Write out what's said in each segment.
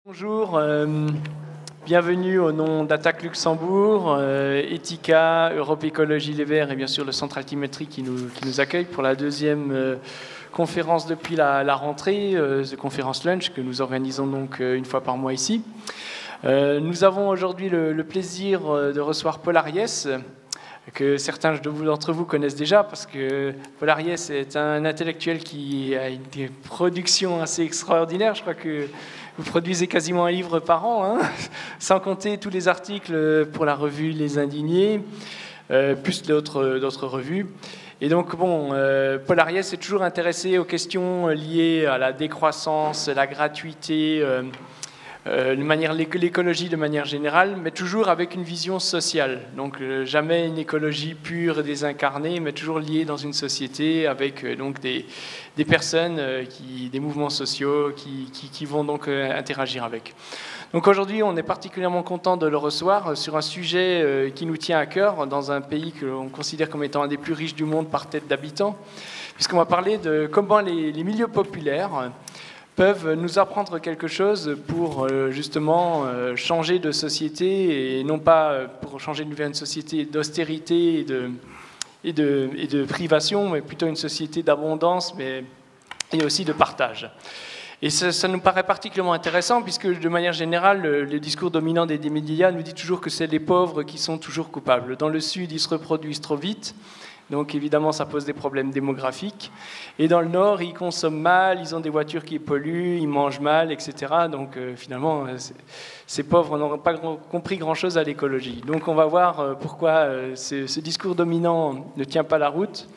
Bonjour, bienvenue au nom d'Attaque Luxembourg, Ethica, Europe Écologie Les Verts et bien sûr le Centre Altimétrie qui nous accueille pour la deuxième conférence depuis la rentrée, The Conference Lunch que nous organisons donc une fois par mois ici. Nous avons aujourd'hui le plaisir de recevoir Paul Ariès, que certains d'entre vous connaissent déjà, parce que Paul Ariès est un intellectuel qui a des productions assez extraordinaires. Je crois que vous produisez quasiment un livre par an, hein, sans compter tous les articles pour la revue Les Indignés, plus d'autres revues. Et donc, bon, Paul Ariès est toujours intéressé aux questions liées à la décroissance, la gratuité, l'écologie de manière générale, mais toujours avec une vision sociale. Donc jamais une écologie pure et désincarnée, mais toujours liée dans une société avec donc des personnes, des mouvements sociaux qui vont donc interagir avec. Donc aujourd'hui, on est particulièrement content de le recevoir sur un sujet qui nous tient à cœur dans un pays que l'on considère comme étant un des plus riches du monde par tête d'habitants, puisqu'on va parler de comment les milieux populaires peuvent nous apprendre quelque chose pour justement changer de société, et non pas pour changer vers une société d'austérité et de privation, mais plutôt une société d'abondance et aussi de partage. Et ça nous paraît particulièrement intéressant, puisque de manière générale, le discours dominant des médias nous dit toujours que c'est les pauvres qui sont toujours coupables. Dans le Sud, ils se reproduisent trop vite. Donc évidemment, ça pose des problèmes démographiques. Et dans le Nord, ils consomment mal, ils ont des voitures qui polluent, ils mangent mal, etc. Donc finalement, ces pauvres n'auront pas compris grand-chose à l'écologie. Donc on va voir pourquoi ce discours dominant ne tient pas la route.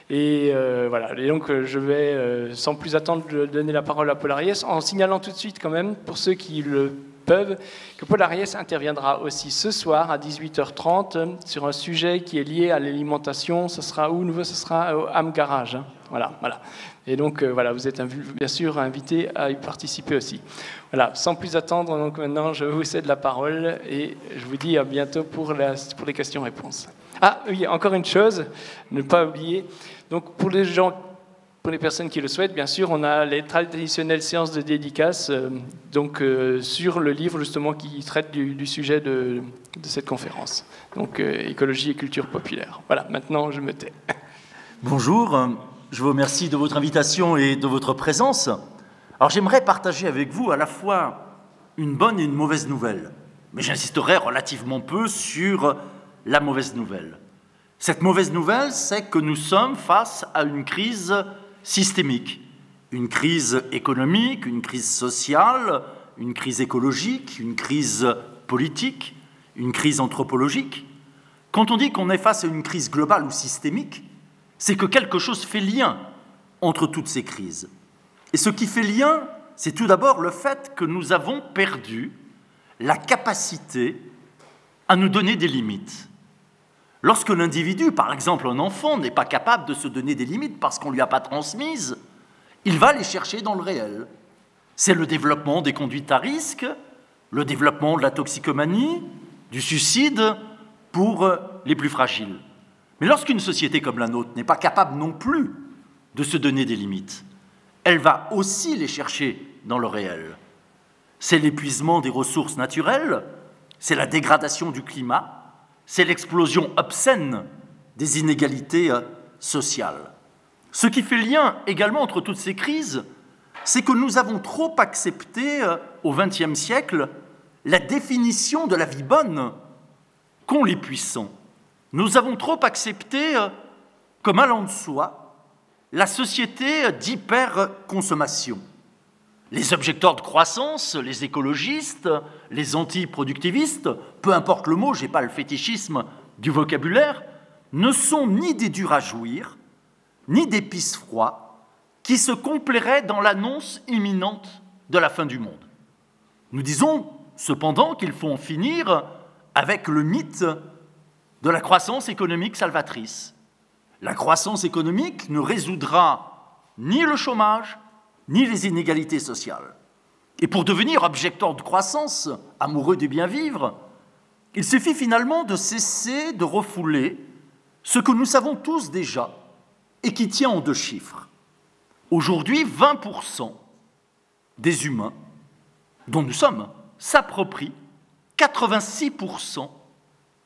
Et voilà. Et donc je vais, sans plus attendre, donner la parole à Paul Ariès, en signalant tout de suite quand même, pour ceux qui le peuvent, que Paul Ariès interviendra aussi ce soir à 18h30 sur un sujet qui est lié à l'alimentation. Ce sera où nouveau? Ce sera au Ham Garage. Hein. Voilà. Et donc voilà, vous êtes bien sûr invités à y participer aussi. Voilà, sans plus attendre, donc maintenant je vous cède la parole et je vous dis à bientôt pour les questions-réponses. Ah oui, encore une chose, ne pas oublier. Donc pour les personnes qui le souhaitent, bien sûr, on a les traditionnelles séances de dédicaces sur le livre justement qui traite du sujet de cette conférence. Donc écologie et culture populaire. Voilà, maintenant je me tais. Bonjour, je vous remercie de votre invitation et de votre présence. Alors j'aimerais partager avec vous à la fois une bonne et une mauvaise nouvelle, mais j'insisterai relativement peu sur la mauvaise nouvelle. Cette mauvaise nouvelle, c'est que nous sommes face à une crise systémique, une crise économique, une crise sociale, une crise écologique, une crise politique, une crise anthropologique. Quand on dit qu'on est face à une crise globale ou systémique, c'est que quelque chose fait lien entre toutes ces crises. Et ce qui fait lien, c'est tout d'abord le fait que nous avons perdu la capacité à nous donner des limites. Lorsque l'individu, par exemple un enfant, n'est pas capable de se donner des limites parce qu'on ne lui a pas transmises, il va les chercher dans le réel. C'est le développement des conduites à risque, le développement de la toxicomanie, du suicide pour les plus fragiles. Mais lorsqu'une société comme la nôtre n'est pas capable non plus de se donner des limites, elle va aussi les chercher dans le réel. C'est l'épuisement des ressources naturelles, c'est la dégradation du climat, c'est l'explosion obscène des inégalités sociales. Ce qui fait lien également entre toutes ces crises, c'est que nous avons trop accepté au XXe siècle la définition de la vie bonne qu'ont les puissants. Nous avons trop accepté comme allant de soi la société d'hyperconsommation. Les objecteurs de croissance, les écologistes, les antiproductivistes, peu importe le mot, je n'ai pas le fétichisme du vocabulaire, ne sont ni des durs à jouir, ni des pisse-froids qui se complairaient dans l'annonce imminente de la fin du monde. Nous disons cependant qu'il faut en finir avec le mythe de la croissance économique salvatrice. La croissance économique ne résoudra ni le chômage, ni les inégalités sociales. Et pour devenir objecteur de croissance, amoureux du bien-vivre, il suffit finalement de cesser de refouler ce que nous savons tous déjà et qui tient en 2 chiffres. Aujourd'hui, 20% des humains dont nous sommes, s'approprie 86%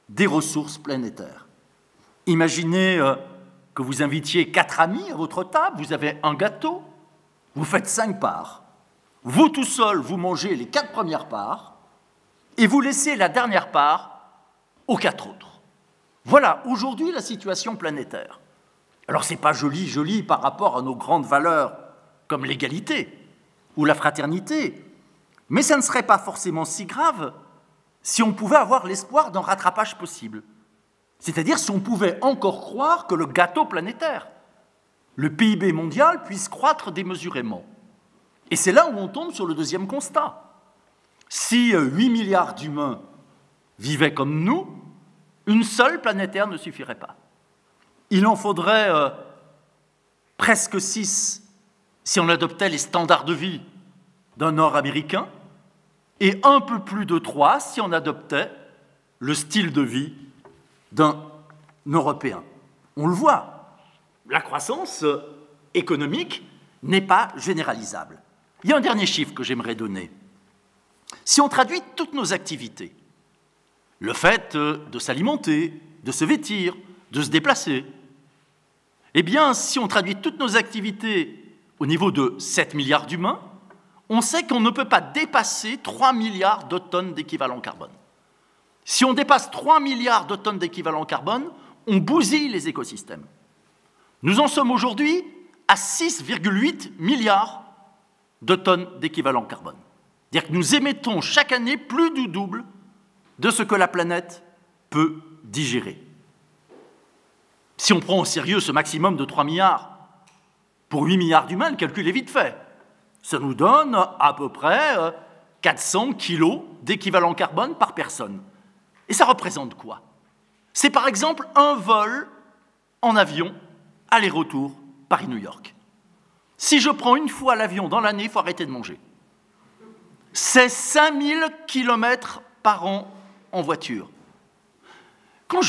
des ressources planétaires. Imaginez que vous invitiez 4 amis à votre table, vous avez un gâteau, vous faites 5 parts. Vous tout seul, vous mangez les 4 premières parts et vous laissez la dernière part aux 4 autres. Voilà aujourd'hui la situation planétaire. Alors ce n'est pas joli, joli par rapport à nos grandes valeurs comme l'égalité ou la fraternité, mais ça ne serait pas forcément si grave si on pouvait avoir l'espoir d'un rattrapage possible. C'est-à-dire si on pouvait encore croire que le gâteau planétaire, le PIB mondial, puisse croître démesurément. Et c'est là où on tombe sur le deuxième constat. Si 8 milliards d'humains vivaient comme nous, une seule planète Terre ne suffirait pas. Il en faudrait presque 6 si on adoptait les standards de vie d'un Nord-Américain et un peu plus de 3 si on adoptait le style de vie d'un Européen. On le voit, la croissance économique n'est pas généralisable. Il y a un dernier chiffre que j'aimerais donner. Si on traduit toutes nos activités, le fait de s'alimenter, de se vêtir, de se déplacer, eh bien, si on traduit toutes nos activités au niveau de 7 milliards d'humains, on sait qu'on ne peut pas dépasser 3 milliards de tonnes d'équivalent carbone. Si on dépasse 3 milliards de tonnes d'équivalent carbone, on bousille les écosystèmes. Nous en sommes aujourd'hui à 6,8 milliards de tonnes d'équivalent carbone. C'est-à-dire que nous émettons chaque année plus du double de ce que la planète peut digérer. Si on prend au sérieux ce maximum de 3 milliards, pour 8 milliards d'humains, le calcul est vite fait. Ça nous donne à peu près 400 kilos d'équivalent carbone par personne. Et ça représente quoi? C'est par exemple un vol en avion, aller-retour, Paris-New York. Si je prends une fois l'avion dans l'année, il faut arrêter de manger. C'est 5000 km par an en voiture. Quand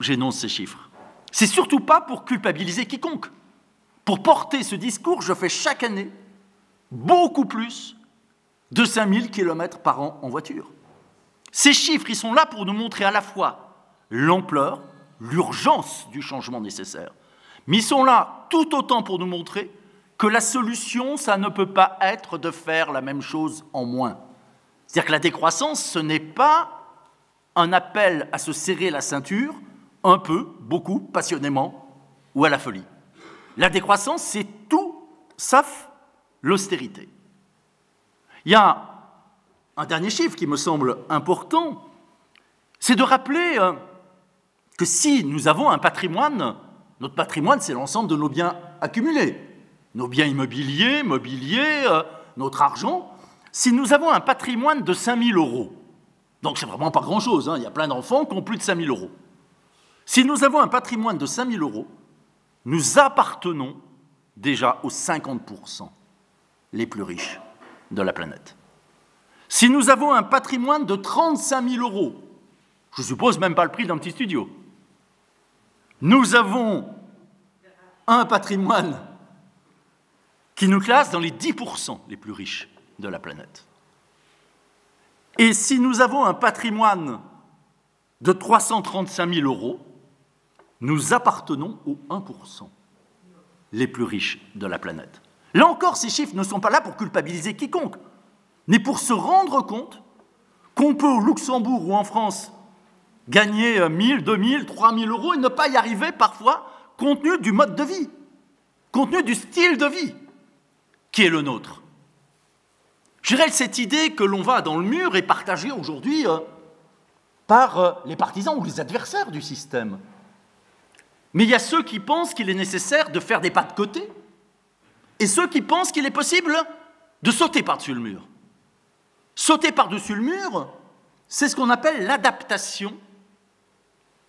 j'énonce ces chiffres, c'est surtout pas pour culpabiliser quiconque. Pour porter ce discours, je fais chaque année beaucoup plus de 5000 km par an en voiture. Ces chiffres, ils sont là pour nous montrer à la fois l'ampleur, l'urgence du changement nécessaire, mais ils sont là tout autant pour nous montrer que la solution, ça ne peut pas être de faire la même chose en moins. C'est-à-dire que la décroissance, ce n'est pas un appel à se serrer la ceinture, un peu, beaucoup, passionnément, ou à la folie. La décroissance, c'est tout sauf l'austérité. Il y a un dernier chiffre qui me semble important, c'est de rappeler que si nous avons un patrimoine, notre patrimoine, c'est l'ensemble de nos biens accumulés, nos biens immobiliers, mobiliers, notre argent. Si nous avons un patrimoine de 5 000 €, donc c'est vraiment pas grand-chose, il y a plein d'enfants qui ont plus de 5 000 €. Si nous avons un patrimoine de 5 000 €, nous appartenons déjà aux 50% les plus riches de la planète. Si nous avons un patrimoine de 35 000 €, je suppose même pas le prix d'un petit studio, nous avons un patrimoine qui nous classe dans les 10% les plus riches de la planète. Et si nous avons un patrimoine de 335 000 €, nous appartenons aux 1% les plus riches de la planète. Là encore, ces chiffres ne sont pas là pour culpabiliser quiconque, mais pour se rendre compte qu'on peut au Luxembourg ou en France gagner 1 000, 2 000, 3 000 € et ne pas y arriver parfois compte tenu du mode de vie, compte tenu du style de vie qui est le nôtre. Je dirais que cette idée que l'on va dans le mur est partagée aujourd'hui par les partisans ou les adversaires du système. Mais il y a ceux qui pensent qu'il est nécessaire de faire des pas de côté et ceux qui pensent qu'il est possible de sauter par-dessus le mur. Sauter par-dessus le mur, c'est ce qu'on appelle l'adaptation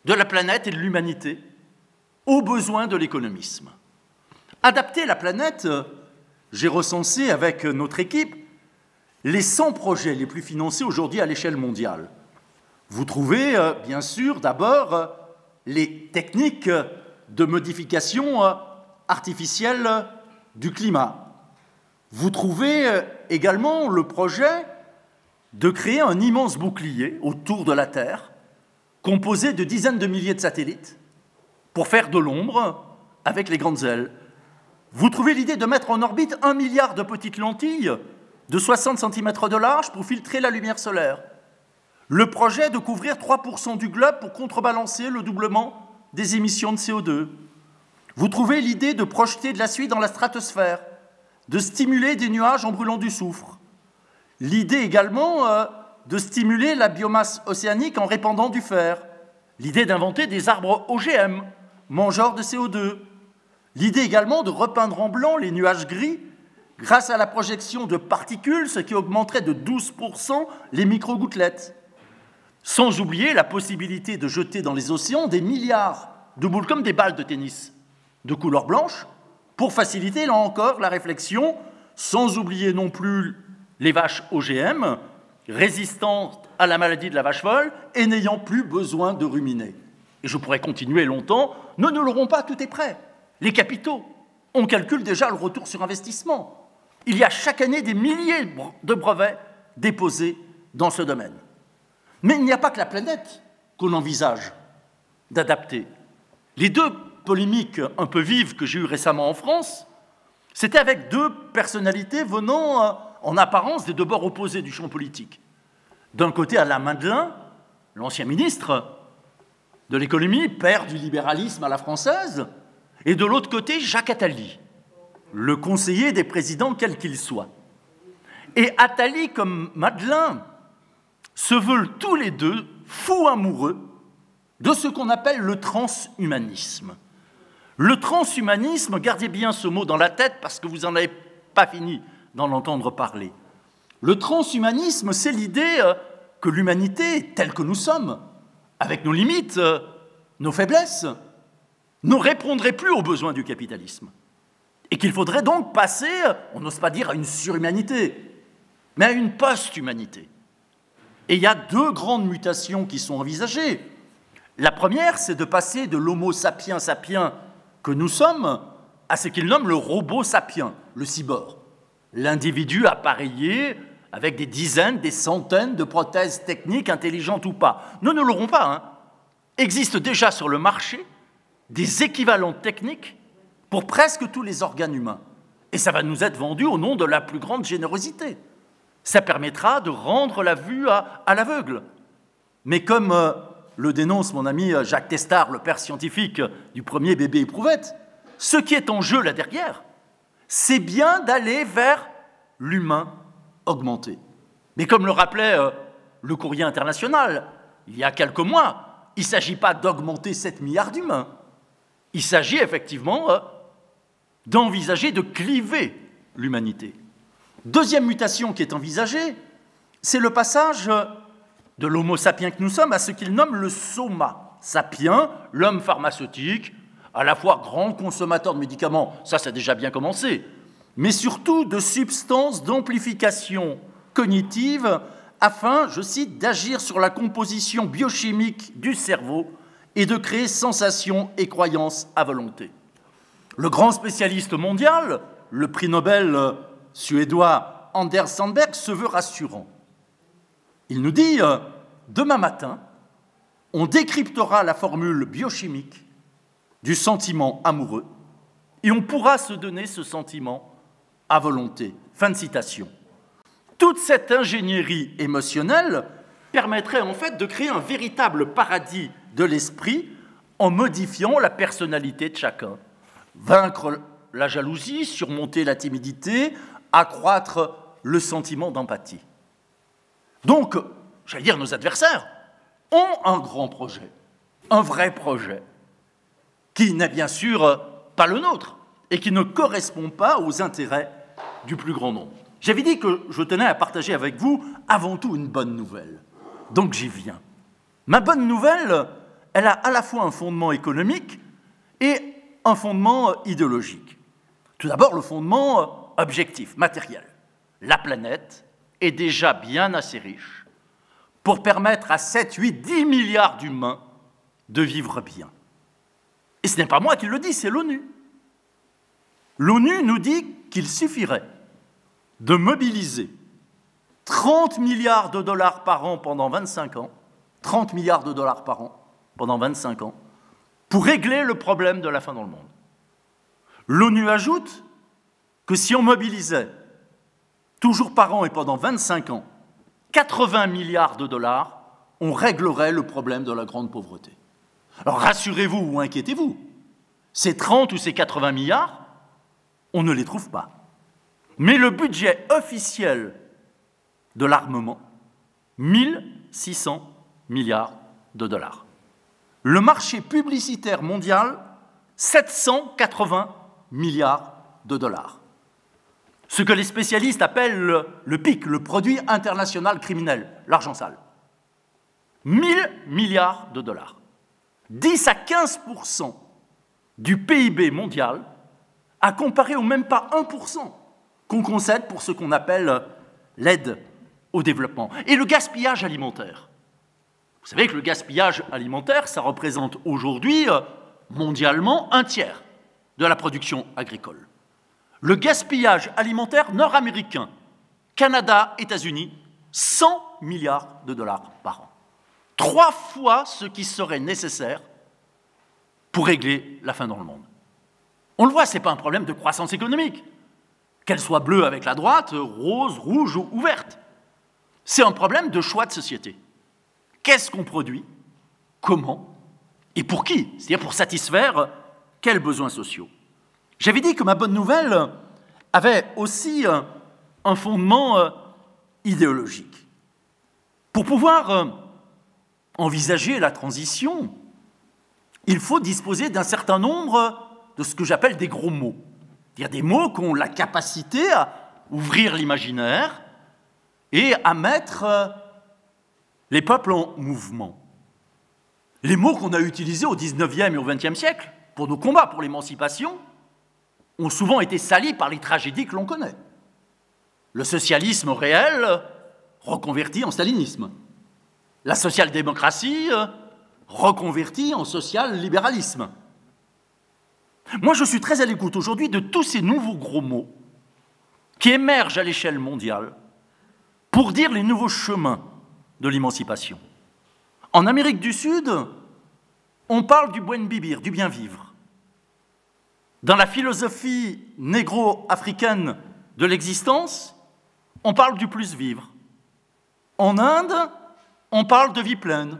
de la planète et de l'humanité aux besoins de l'économisme. Adapter la planète, j'ai recensé avec notre équipe les 100 projets les plus financés aujourd'hui à l'échelle mondiale. Vous trouvez, bien sûr, d'abord les techniques de modification artificielle du climat. Vous trouvez également le projet de créer un immense bouclier autour de la Terre, composé de dizaines de milliers de satellites, pour faire de l'ombre avec les grandes ailes. Vous trouvez l'idée de mettre en orbite 1 milliard de petites lentilles de 60 cm de large pour filtrer la lumière solaire. Le projet de couvrir 3% du globe pour contrebalancer le doublement des émissions de CO2. Vous trouvez l'idée de projeter de la suie dans la stratosphère, de stimuler des nuages en brûlant du soufre. L'idée également de stimuler la biomasse océanique en répandant du fer. L'idée d'inventer des arbres OGM, mangeurs de CO2. L'idée également de repeindre en blanc les nuages gris grâce à la projection de particules, ce qui augmenterait de 12% les micro-gouttelettes. Sans oublier la possibilité de jeter dans les océans des milliards de boules comme des balles de tennis de couleur blanche pour faciliter, là encore, la réflexion, sans oublier non plus les vaches OGM, résistantes à la maladie de la vache folle et n'ayant plus besoin de ruminer. Et je pourrais continuer longtemps, nous ne l'aurons pas, tout est prêt. Les capitaux, on calcule déjà le retour sur investissement. Il y a chaque année des milliers de brevets déposés dans ce domaine. Mais il n'y a pas que la planète qu'on envisage d'adapter. Les deux polémiques un peu vives que j'ai eues récemment en France, c'était avec deux personnalités venant en apparence des deux bords opposés du champ politique. D'un côté, Alain Madelin, l'ancien ministre de l'économie, père du libéralisme à la française, et de l'autre côté, Jacques Attali, le conseiller des présidents quels qu'ils soient. Et Attali comme Madelin se veulent tous les deux fous amoureux de ce qu'on appelle le transhumanisme. Le transhumanisme, gardez bien ce mot dans la tête parce que vous n'en avez pas fini d'en entendre parler. Le transhumanisme, c'est l'idée que l'humanité, telle que nous sommes, avec nos limites, nos faiblesses, ne répondrait plus aux besoins du capitalisme. Et qu'il faudrait donc passer, on n'ose pas dire à une surhumanité, mais à une post-humanité. Et il y a deux grandes mutations qui sont envisagées. La première, c'est de passer de l'homo sapiens sapiens que nous sommes à ce qu'il nomme le robot sapien, le cyborg. L'individu appareillé avec des dizaines, des centaines de prothèses techniques, intelligentes ou pas. Nous ne l'aurons pas, hein. Existent déjà sur le marché des équivalents techniques pour presque tous les organes humains. Et ça va nous être vendu au nom de la plus grande générosité. Ça permettra de rendre la vue à l'aveugle. Mais comme le dénonce mon ami Jacques Testard, le père scientifique du premier bébé éprouvette, ce qui est en jeu là derrière, c'est bien d'aller vers l'humain augmenté. Mais comme le rappelait le Courrier international il y a quelques mois, il ne s'agit pas d'augmenter 7 milliards d'humains. Il s'agit effectivement d'envisager de cliver l'humanité. Deuxième mutation qui est envisagée, c'est le passage de l'homo sapiens que nous sommes à ce qu'il nomme le soma sapiens, l'homme pharmaceutique, à la fois grand consommateur de médicaments, ça a déjà bien commencé, mais surtout de substances d'amplification cognitive afin, je cite, d'agir sur la composition biochimique du cerveau et de créer sensations et croyances à volonté. Le grand spécialiste mondial, le prix Nobel suédois Anders Sandberg, se veut rassurant. Il nous dit « Demain matin, on décryptera la formule biochimique du sentiment amoureux et on pourra se donner ce sentiment à volonté. » Fin de citation. Toute cette ingénierie émotionnelle permettrait en fait de créer un véritable paradis de l'esprit en modifiant la personnalité de chacun. Vaincre la jalousie, surmonter la timidité, accroître le sentiment d'empathie. Donc, j'allais dire, nos adversaires ont un grand projet, un vrai projet, qui n'est bien sûr pas le nôtre et qui ne correspond pas aux intérêts du plus grand nombre. J'avais dit que je tenais à partager avec vous avant tout une bonne nouvelle. Donc j'y viens. Ma bonne nouvelle, elle a à la fois un fondement économique et un fondement idéologique. Tout d'abord, le fondement objectif, matériel. La planète est déjà bien assez riche pour permettre à 7, 8, 10 milliards d'humains de vivre bien. Et ce n'est pas moi qui le dis, c'est l'ONU. L'ONU nous dit qu'il suffirait de mobiliser 30 milliards de dollars par an pendant 25 ans, 30 milliards de dollars par an pendant 25 ans, pour régler le problème de la faim dans le monde. L'ONU ajoute que si on mobilisait toujours par an et pendant 25 ans 80 milliards de dollars, on réglerait le problème de la grande pauvreté. Alors rassurez-vous ou inquiétez-vous, ces 30 ou ces 80 milliards, on ne les trouve pas. Mais le budget officiel de l'armement, 1600 milliards de dollars. Le marché publicitaire mondial, 780 milliards de dollars. Ce que les spécialistes appellent le PIC, le produit international criminel, l'argent sale. 1000 milliards de dollars. 10 à 15% du PIB mondial, à comparer au même pas 1% qu'on concède pour ce qu'on appelle l'aide au développement. Et le gaspillage alimentaire. Vous savez que le gaspillage alimentaire, ça représente aujourd'hui mondialement un tiers de la production agricole. Le gaspillage alimentaire nord-américain, Canada, États-Unis, 100 milliards de dollars par an. 3 fois ce qui serait nécessaire pour régler la faim dans le monde. On le voit, ce n'est pas un problème de croissance économique, qu'elle soit bleue avec la droite, rose, rouge ou verte. C'est un problème de choix de société. Qu'est-ce qu'on produit? Comment? Et pour qui? C'est-à-dire pour satisfaire quels besoins sociaux? J'avais dit que ma bonne nouvelle avait aussi un fondement idéologique. Pour pouvoir envisager la transition, il faut disposer d'un certain nombre de ce que j'appelle des gros mots. C'est-à-dire des mots qui ont la capacité à ouvrir l'imaginaire et à mettre les peuples en mouvement. Les mots qu'on a utilisés au XIXe et au XXe siècle pour nos combats pour l'émancipation ont souvent été salis par les tragédies que l'on connaît. Le socialisme réel reconverti en stalinisme. La social-démocratie reconvertie en social-libéralisme. Moi, je suis très à l'écoute aujourd'hui de tous ces nouveaux gros mots qui émergent à l'échelle mondiale pour dire les nouveaux chemins de l'émancipation. En Amérique du Sud, on parle du buen vivir, du bien vivre. Dans la philosophie négro-africaine de l'existence, on parle du plus vivre. En Inde, on parle de vie pleine.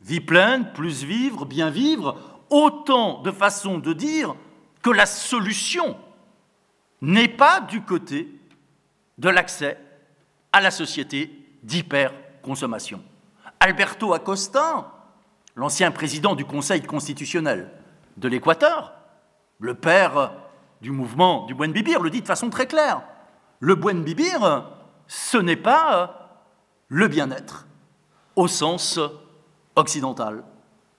Vie pleine, plus vivre, bien vivre, autant de façons de dire que la solution n'est pas du côté de l'accès à la société d'hyperconsommation. Alberto Acosta, l'ancien président du Conseil constitutionnel de l'Équateur, le père du mouvement du buen vivir, le dit de façon très claire. Le buen vivir, ce n'est pas le bien-être au sens occidental.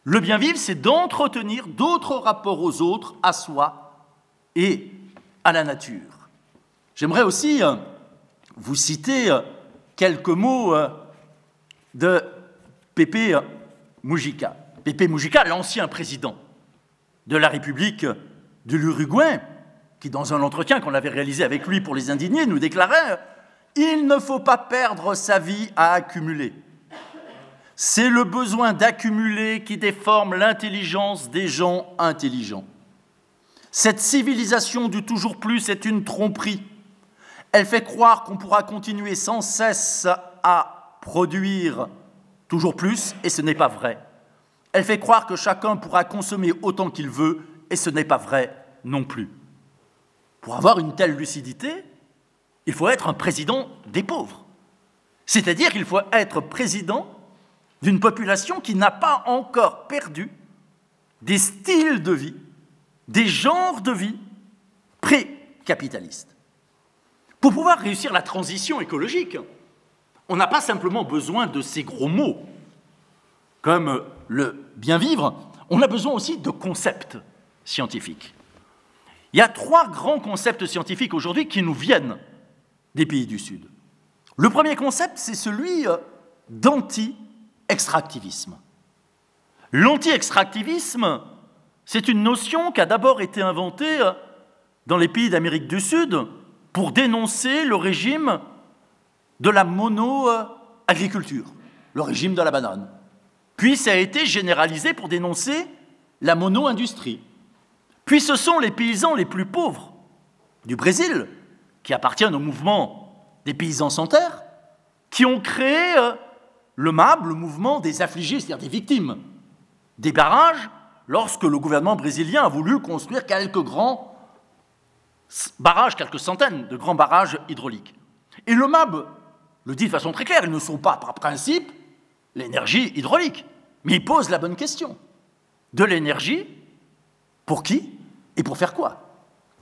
Le bien vivre, c'est d'entretenir d'autres rapports aux autres, à soi et à la nature. J'aimerais aussi vous citer quelques mots de Pepe Mujica. Pepe Mujica, l'ancien président de la République de l'Uruguay, qui, dans un entretien qu'on avait réalisé avec lui pour les Indignés, nous déclarait « Il ne faut pas perdre sa vie à accumuler. C'est le besoin d'accumuler qui déforme l'intelligence des gens intelligents. Cette civilisation du toujours plus est une tromperie. Elle fait croire qu'on pourra continuer sans cesse à produire toujours plus, et ce n'est pas vrai. Elle fait croire que chacun pourra consommer autant qu'il veut, et ce n'est pas vrai non plus. Pour avoir une telle lucidité, il faut être un président des pauvres. C'est-à-dire qu'il faut être président d'une population qui n'a pas encore perdu des styles de vie, des genres de vie pré-capitalistes. Pour pouvoir réussir la transition écologique, on n'a pas simplement besoin de ces gros mots, comme le bien vivre, on a besoin aussi de concepts scientifiques. Il y a 3 grands concepts scientifiques aujourd'hui qui nous viennent des pays du Sud. Le premier concept, c'est celui d'anti-extractivisme. L'anti-extractivisme, c'est une notion qui a d'abord été inventée dans les pays d'Amérique du Sud pour dénoncer le régime de la mono-agriculture, le régime de la banane. Puis ça a été généralisé pour dénoncer la mono-industrie. Puis ce sont les paysans les plus pauvres du Brésil, qui appartiennent au mouvement des paysans sans terre, qui ont créé le MAB, le mouvement des affligés, c'est-à-dire des victimes, des barrages, lorsque le gouvernement brésilien a voulu construire quelques grands barrages, quelques centaines de grands barrages hydrauliques. Et le MAB le dit de façon très claire, ils ne sont pas par principe l'énergie hydraulique, mais ils posent la bonne question. De l'énergie, pour qui et pour faire quoi?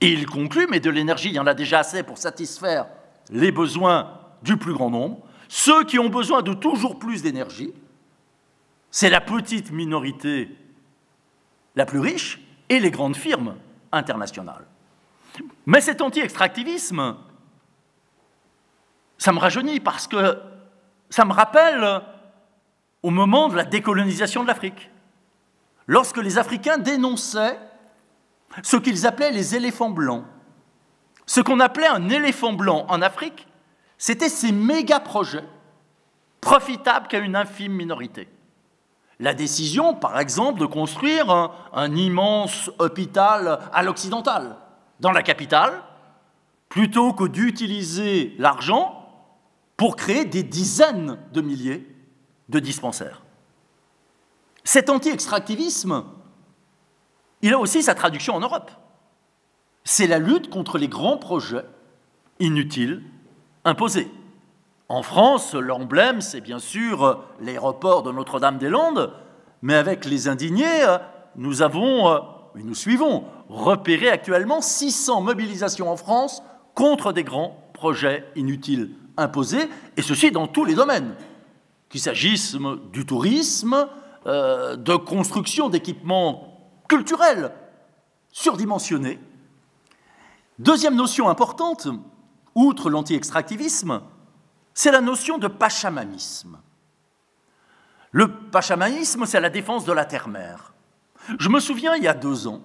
Et il conclut, mais de l'énergie, il y en a déjà assez pour satisfaire les besoins du plus grand nombre. Ceux qui ont besoin de toujours plus d'énergie, c'est la petite minorité la plus riche et les grandes firmes internationales. Mais cet anti-extractivisme, ça me rajeunit parce que ça me rappelle au moment de la décolonisation de l'Afrique, lorsque les Africains dénonçaient ce qu'ils appelaient les éléphants blancs. Ce qu'on appelait un éléphant blanc en Afrique, c'était ces méga-projets profitables qu'à une infime minorité. La décision, par exemple, de construire un immense hôpital à l'occidental, dans la capitale, plutôt que d'utiliser l'argent pour créer des dizaines de milliers de dispensaires. Cet anti-extractivisme, il a aussi sa traduction en Europe. C'est la lutte contre les grands projets inutiles imposés. En France, l'emblème, c'est bien sûr l'aéroport de Notre-Dame-des-Landes, mais avec les indignés, nous suivons repérer actuellement 600 mobilisations en France contre des grands projets inutiles imposés, et ceci dans tous les domaines, qu'il s'agisse du tourisme, de construction d'équipements culturels surdimensionnés. Deuxième notion importante, outre l'anti-extractivisme, c'est la notion de pachamamisme. Le pachamamisme, c'est la défense de la terre-mère. Je me souviens, il y a 2 ans,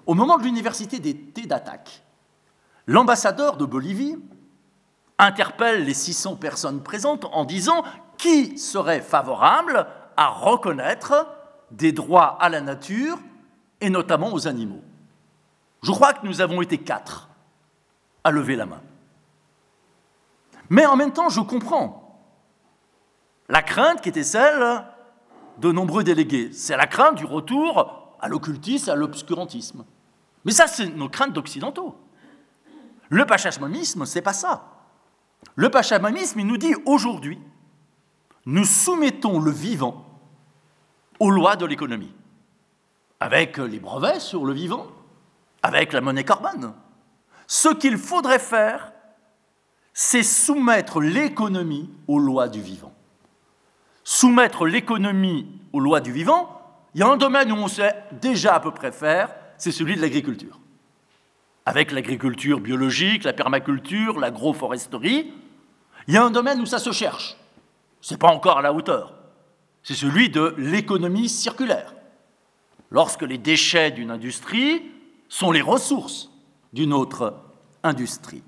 au moment de l'université d'été d'Attaque, l'ambassadeur de Bolivie interpelle les 600 personnes présentes en disant qui serait favorable à reconnaître des droits à la nature et notamment aux animaux. Je crois que nous avons été 4 à lever la main. Mais en même temps, je comprends la crainte qui était celle de nombreux délégués. C'est la crainte du retour à l'occultisme, à l'obscurantisme. Mais ça, c'est nos craintes d'occidentaux. Le pachamamisme, c'est pas ça. Le pachamamisme, il nous dit aujourd'hui, nous soumettons le vivant aux lois de l'économie, avec les brevets sur le vivant, avec la monnaie carbone. Ce qu'il faudrait faire, c'est soumettre l'économie aux lois du vivant. Soumettre l'économie aux lois du vivant, il y a un domaine où on sait déjà à peu près faire, c'est celui de l'agriculture. Avec l'agriculture biologique, la permaculture, l'agroforesterie, il y a un domaine où ça se cherche. Ce n'est pas encore à la hauteur. C'est celui de l'économie circulaire. Lorsque les déchets d'une industrie sont les ressources d'une autre industrie.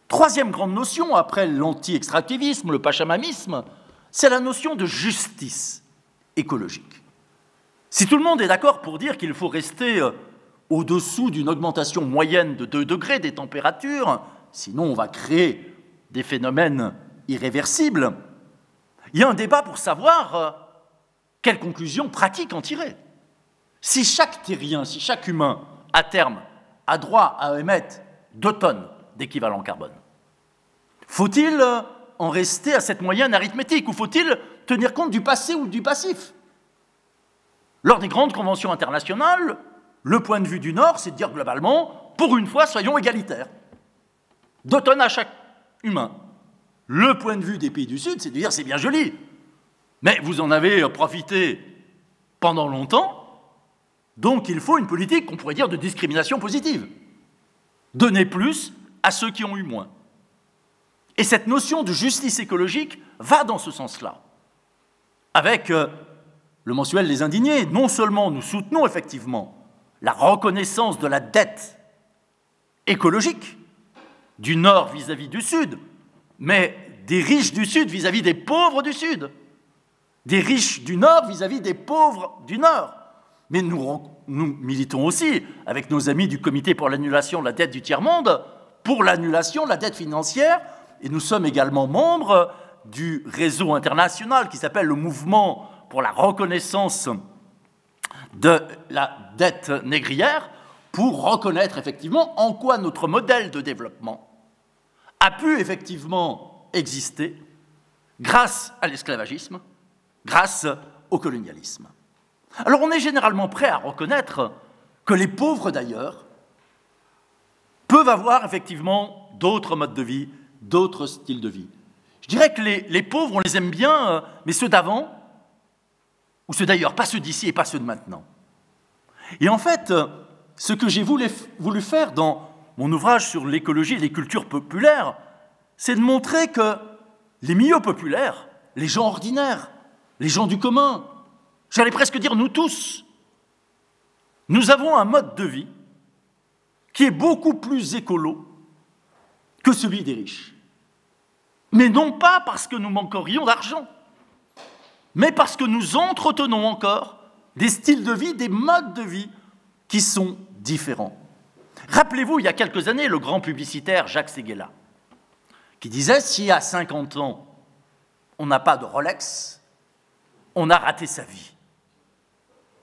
Troisième grande notion, après l'anti-extractivisme, le pachamamisme, c'est la notion de justice écologique. Si tout le monde est d'accord pour dire qu'il faut rester au-dessous d'une augmentation moyenne de 2 degrés des températures, sinon on va créer des phénomènes irréversibles, il y a un débat pour savoir quelles conclusions pratiques en tirer. Si chaque terrien, si chaque humain, à terme, a droit à émettre 2 tonnes d'équivalent carbone, faut-il en rester à cette moyenne arithmétique ou faut-il tenir compte du passé ou du passif? Lors des grandes conventions internationales, le point de vue du Nord, c'est de dire globalement, pour une fois, soyons égalitaires. 2 tonnes à chaque humain. Le point de vue des pays du Sud, c'est de dire, c'est bien joli, mais vous en avez profité pendant longtemps, donc il faut une politique qu'on pourrait dire de discrimination positive. Donner plus à ceux qui ont eu moins. Et cette notion de justice écologique va dans ce sens-là. Avec le mensuel Les Indignés, non seulement nous soutenons effectivement la reconnaissance de la dette écologique, du Nord vis-à-vis du Sud, mais des riches du Sud vis-à-vis des pauvres du Sud, des riches du Nord vis-à-vis des pauvres du Nord. Mais nous militons aussi, avec nos amis du Comité pour l'annulation de la dette du tiers-monde, pour l'annulation de la dette financière, et nous sommes également membres du réseau international qui s'appelle le Mouvement pour la reconnaissance de la dette négrière, pour reconnaître effectivement en quoi notre modèle de développement a pu effectivement exister grâce à l'esclavagisme, grâce au colonialisme. Alors on est généralement prêt à reconnaître que les pauvres d'ailleurs peuvent avoir effectivement d'autres modes de vie, d'autres styles de vie. Je dirais que les pauvres, on les aime bien, mais ceux d'avant, ou ceux d'ailleurs, pas ceux d'ici et pas ceux de maintenant. Et en fait, ce que j'ai voulu faire dans mon ouvrage sur l'écologie et les cultures populaires, c'est de montrer que les milieux populaires, les gens ordinaires, les gens du commun, j'allais presque dire nous tous, nous avons un mode de vie qui est beaucoup plus écolo que celui des riches. Mais non pas parce que nous manquerions d'argent, mais parce que nous entretenons encore des styles de vie, des modes de vie qui sont différents. Rappelez-vous, il y a quelques années, le grand publicitaire Jacques Séguéla, qui disait « Si à 50 ans, on n'a pas de Rolex, on a raté sa vie. »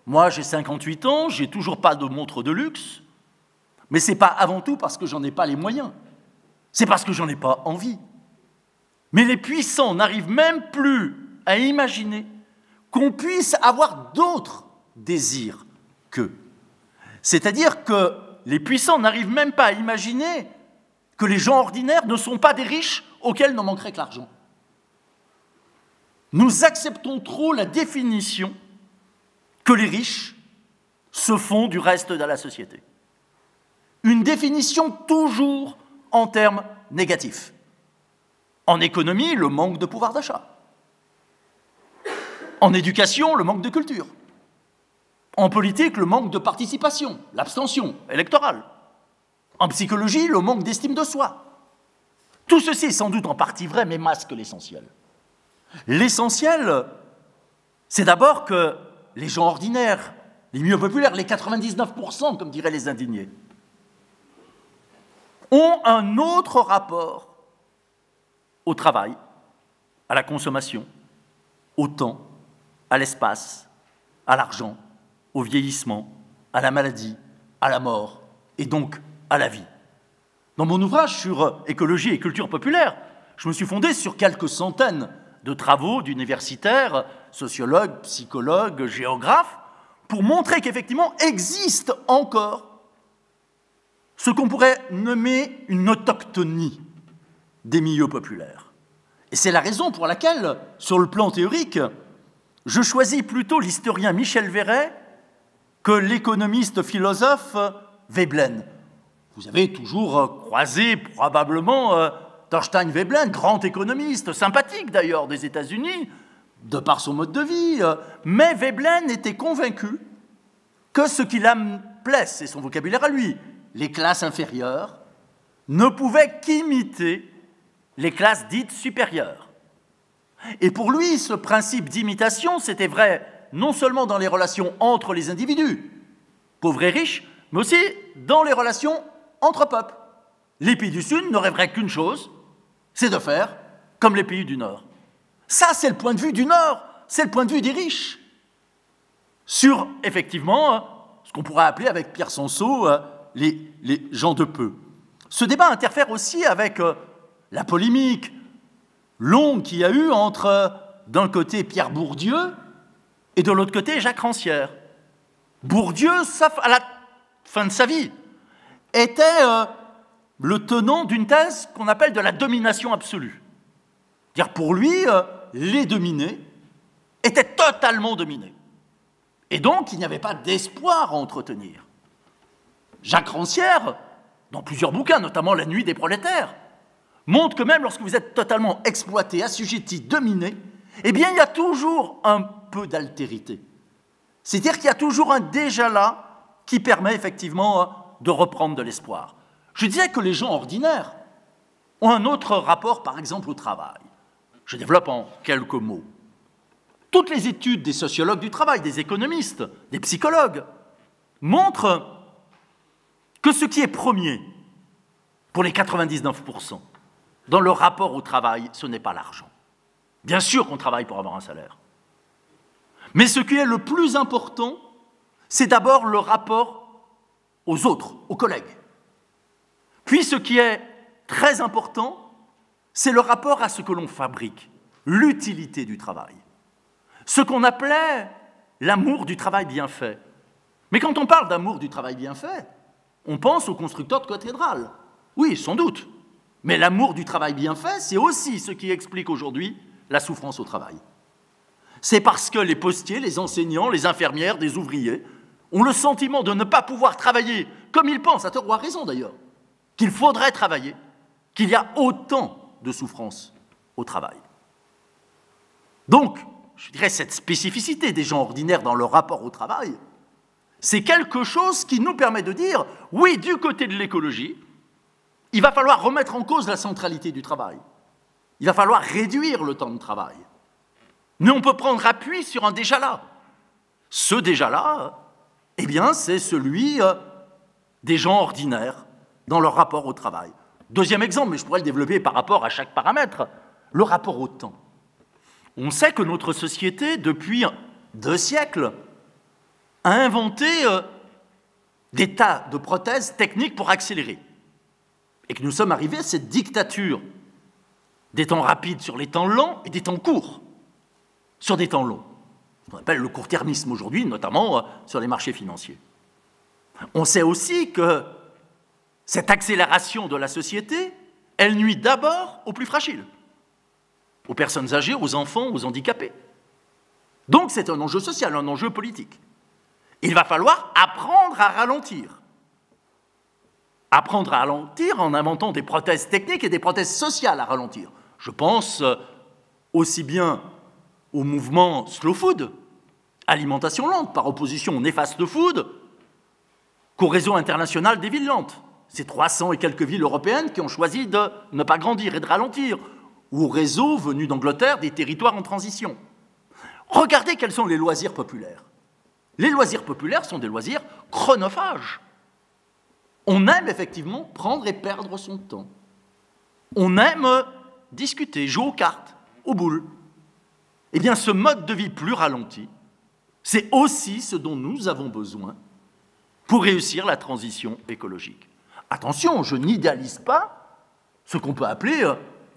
Moi, j'ai 58 ans, j'ai toujours pas de montre de luxe, mais ce n'est pas avant tout parce que j'en ai pas les moyens, c'est parce que j'en ai pas envie. Mais les puissants n'arrivent même plus à imaginer qu'on puisse avoir d'autres désirs qu'eux. C'est-à-dire que les puissants n'arrivent même pas à imaginer que les gens ordinaires ne sont pas des riches auxquels n'en manquerait que l'argent. Nous acceptons trop la définition que les riches se font du reste de la société. Une définition toujours en termes négatifs. En économie, le manque de pouvoir d'achat. En éducation, le manque de culture. En politique, le manque de participation, l'abstention électorale. En psychologie, le manque d'estime de soi. Tout ceci est sans doute en partie vrai, mais masque l'essentiel. L'essentiel, c'est d'abord que les gens ordinaires, les milieux populaires, les 99%, comme diraient les indignés, ont un autre rapport au travail, à la consommation, au temps, à l'espace, à l'argent, au vieillissement, à la maladie, à la mort, et donc à la vie. Dans mon ouvrage sur écologie et culture populaire, je me suis fondé sur quelques centaines de travaux d'universitaires, sociologues, psychologues, géographes, pour montrer qu'effectivement existe encore ce qu'on pourrait nommer une autochtonie des milieux populaires. Et c'est la raison pour laquelle, sur le plan théorique, je choisis plutôt l'historien Michel Verret que l'économiste philosophe Veblen. Vous avez toujours croisé probablement Thorstein Veblen, grand économiste, sympathique d'ailleurs des États-Unis, de par son mode de vie, mais Veblen était convaincu que ce qui l'appelait, c'est son vocabulaire à lui, les classes inférieures, ne pouvaient qu'imiter les classes dites supérieures. Et pour lui, ce principe d'imitation, c'était vrai non seulement dans les relations entre les individus, pauvres et riches, mais aussi dans les relations entre peuples. Les pays du Sud ne rêveraient qu'une chose, c'est de faire comme les pays du Nord. Ça, c'est le point de vue du Nord, c'est le point de vue des riches. Sur, effectivement, ce qu'on pourrait appeler avec Pierre Sansot, les gens de peu. Ce débat interfère aussi avec la polémique longue qu'il y a eu entre, d'un côté, Pierre Bourdieu et de l'autre côté, Jacques Rancière. Bourdieu, à la fin de sa vie, était le tenant d'une thèse qu'on appelle de la domination absolue. C'est-à-dire pour lui, les dominés étaient totalement dominés. Et donc, il n'y avait pas d'espoir à entretenir. Jacques Rancière, dans plusieurs bouquins, notamment La Nuit des prolétaires, montre que même lorsque vous êtes totalement exploité, assujetti, dominé, eh bien, il y a toujours un peu d'altérité. C'est-à-dire qu'il y a toujours un déjà là qui permet effectivement de reprendre de l'espoir. Je disais que les gens ordinaires ont un autre rapport, par exemple, au travail. Je développe en quelques mots. Toutes les études des sociologues du travail, des économistes, des psychologues, montrent que ce qui est premier pour les 99% dans le rapport au travail, ce n'est pas l'argent. Bien sûr qu'on travaille pour avoir un salaire. Mais ce qui est le plus important, c'est d'abord le rapport aux autres, aux collègues. Puis ce qui est très important, c'est le rapport à ce que l'on fabrique, l'utilité du travail. Ce qu'on appelait l'amour du travail bien fait. Mais quand on parle d'amour du travail bien fait, on pense aux constructeurs de cathédrales. Oui, sans doute. Mais l'amour du travail bien fait, c'est aussi ce qui explique aujourd'hui la souffrance au travail. C'est parce que les postiers, les enseignants, les infirmières, des ouvriers ont le sentiment de ne pas pouvoir travailler comme ils pensent, à tort ou à raison d'ailleurs, qu'il faudrait travailler, qu'il y a autant de souffrance au travail. Donc, je dirais cette spécificité des gens ordinaires dans leur rapport au travail, c'est quelque chose qui nous permet de dire, oui, du côté de l'écologie, il va falloir remettre en cause la centralité du travail. Il va falloir réduire le temps de travail. Mais on peut prendre appui sur un déjà-là. Ce déjà-là, eh bien, c'est celui des gens ordinaires dans leur rapport au travail. Deuxième exemple, mais je pourrais le développer par rapport à chaque paramètre, le rapport au temps. On sait que notre société, depuis 2 siècles, a inventé des tas de prothèses techniques pour accélérer. Et que nous sommes arrivés à cette dictature des temps rapides sur les temps lents et des temps courts sur des temps longs. Ce qu'on appelle le court-termisme aujourd'hui, notamment sur les marchés financiers. On sait aussi que cette accélération de la société, elle nuit d'abord aux plus fragiles, aux personnes âgées, aux enfants, aux handicapés. Donc c'est un enjeu social, un enjeu politique. Il va falloir apprendre à ralentir. Apprendre à ralentir en inventant des prothèses techniques et des prothèses sociales à ralentir. Je pense aussi bien au mouvement slow food, alimentation lente, par opposition au néfaste food, qu'au réseau international des villes lentes. Ces 300 et quelques villes européennes qui ont choisi de ne pas grandir et de ralentir, ou au réseau venu d'Angleterre des territoires en transition. Regardez quels sont les loisirs populaires. Les loisirs populaires sont des loisirs chronophages. On aime effectivement prendre et perdre son temps. On aime discuter, jouer aux cartes, aux boules. Eh bien, ce mode de vie plus ralenti, c'est aussi ce dont nous avons besoin pour réussir la transition écologique. Attention, je n'idéalise pas ce qu'on peut appeler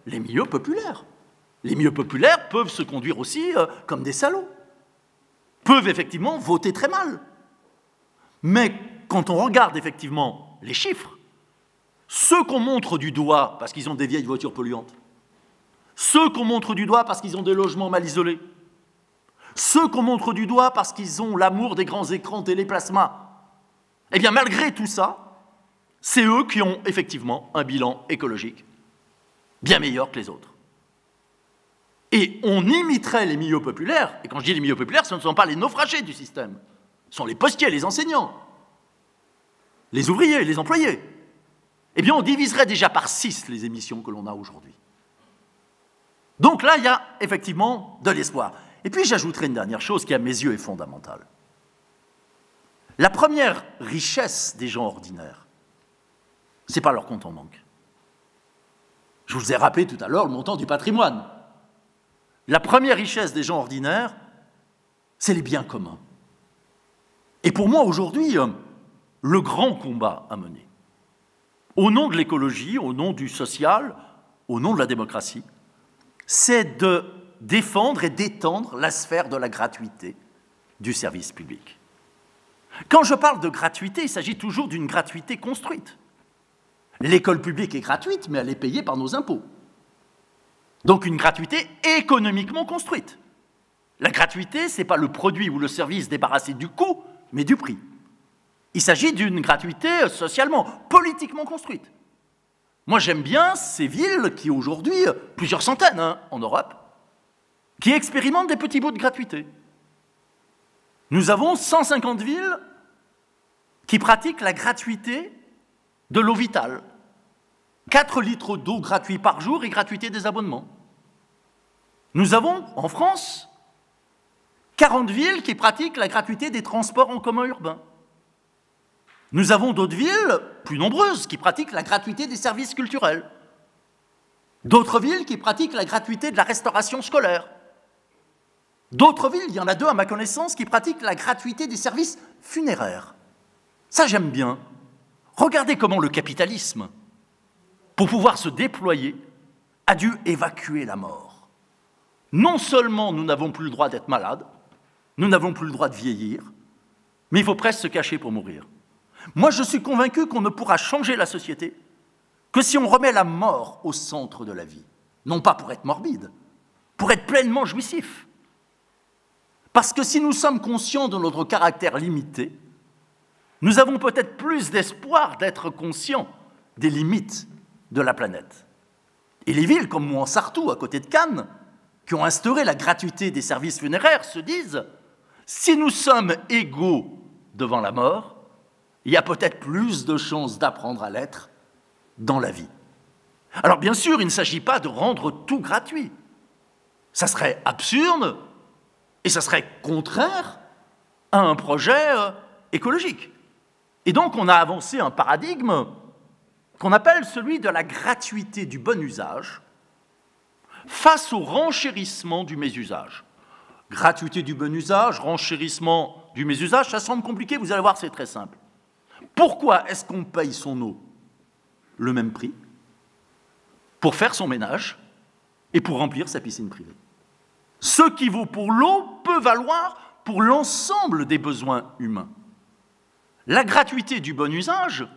les milieux populaires. Les milieux populaires peuvent se conduire aussi comme des salauds, peuvent effectivement voter très mal. Mais quand on regarde effectivement les chiffres, ceux qu'on montre du doigt parce qu'ils ont des vieilles voitures polluantes, ceux qu'on montre du doigt parce qu'ils ont des logements mal isolés, ceux qu'on montre du doigt parce qu'ils ont l'amour des grands écrans téléplasma, eh bien malgré tout ça, c'est eux qui ont effectivement un bilan écologique bien meilleur que les autres. Et on imiterait les milieux populaires, et quand je dis les milieux populaires, ce ne sont pas les naufragés du système, ce sont les postiers, les enseignants, les ouvriers, les employés. Eh bien on diviserait déjà par 6 les émissions que l'on a aujourd'hui. Donc là, il y a effectivement de l'espoir. Et puis j'ajouterai une dernière chose qui, à mes yeux, est fondamentale. La première richesse des gens ordinaires, ce n'est pas leur compte en banque. Je vous ai rappelé tout à l'heure le montant du patrimoine. La première richesse des gens ordinaires, c'est les biens communs. Et pour moi, aujourd'hui, le grand combat à mener, au nom de l'écologie, au nom du social, au nom de la démocratie, c'est de défendre et d'étendre la sphère de la gratuité du service public. Quand je parle de gratuité, il s'agit toujours d'une gratuité construite. L'école publique est gratuite, mais elle est payée par nos impôts. Donc une gratuité économiquement construite. La gratuité, ce n'est pas le produit ou le service débarrassé du coût, mais du prix. Il s'agit d'une gratuité socialement, politiquement construite. Moi, j'aime bien ces villes qui, aujourd'hui, plusieurs centaines en Europe, qui expérimentent des petits bouts de gratuité. Nous avons 150 villes qui pratiquent la gratuité de l'eau vitale, 4 litres d'eau gratuits par jour et gratuité des abonnements. Nous avons, en France, 40 villes qui pratiquent la gratuité des transports en commun urbains. Nous avons d'autres villes, plus nombreuses, qui pratiquent la gratuité des services culturels. D'autres villes qui pratiquent la gratuité de la restauration scolaire. D'autres villes, il y en a 2 à ma connaissance, qui pratiquent la gratuité des services funéraires. Ça, j'aime bien. Regardez comment le capitalisme, pour pouvoir se déployer, a dû évacuer la mort. Non seulement nous n'avons plus le droit d'être malades, nous n'avons plus le droit de vieillir, mais il faut presque se cacher pour mourir. Moi, je suis convaincu qu'on ne pourra changer la société que si on remet la mort au centre de la vie. Non pas pour être morbide, pour être pleinement jouissif. Parce que si nous sommes conscients de notre caractère limité, nous avons peut-être plus d'espoir d'être conscients des limites de la planète. Et les villes comme Mouansartou, à côté de Cannes, qui ont instauré la gratuité des services funéraires, se disent « si nous sommes égaux devant la mort, il y a peut-être plus de chances d'apprendre à l'être dans la vie. » Alors bien sûr, il ne s'agit pas de rendre tout gratuit. Ça serait absurde et ça serait contraire à un projet écologique. Et donc on a avancé un paradigme qu'on appelle celui de la gratuité du bon usage face au renchérissement du mésusage. Gratuité du bon usage, renchérissement du mésusage, ça semble compliqué, vous allez voir, c'est très simple. Pourquoi est-ce qu'on paye son eau le même prix pour faire son ménage et pour remplir sa piscine privée? Ce qui vaut pour l'eau peut valoir pour l'ensemble des besoins humains. La gratuité du bon usage,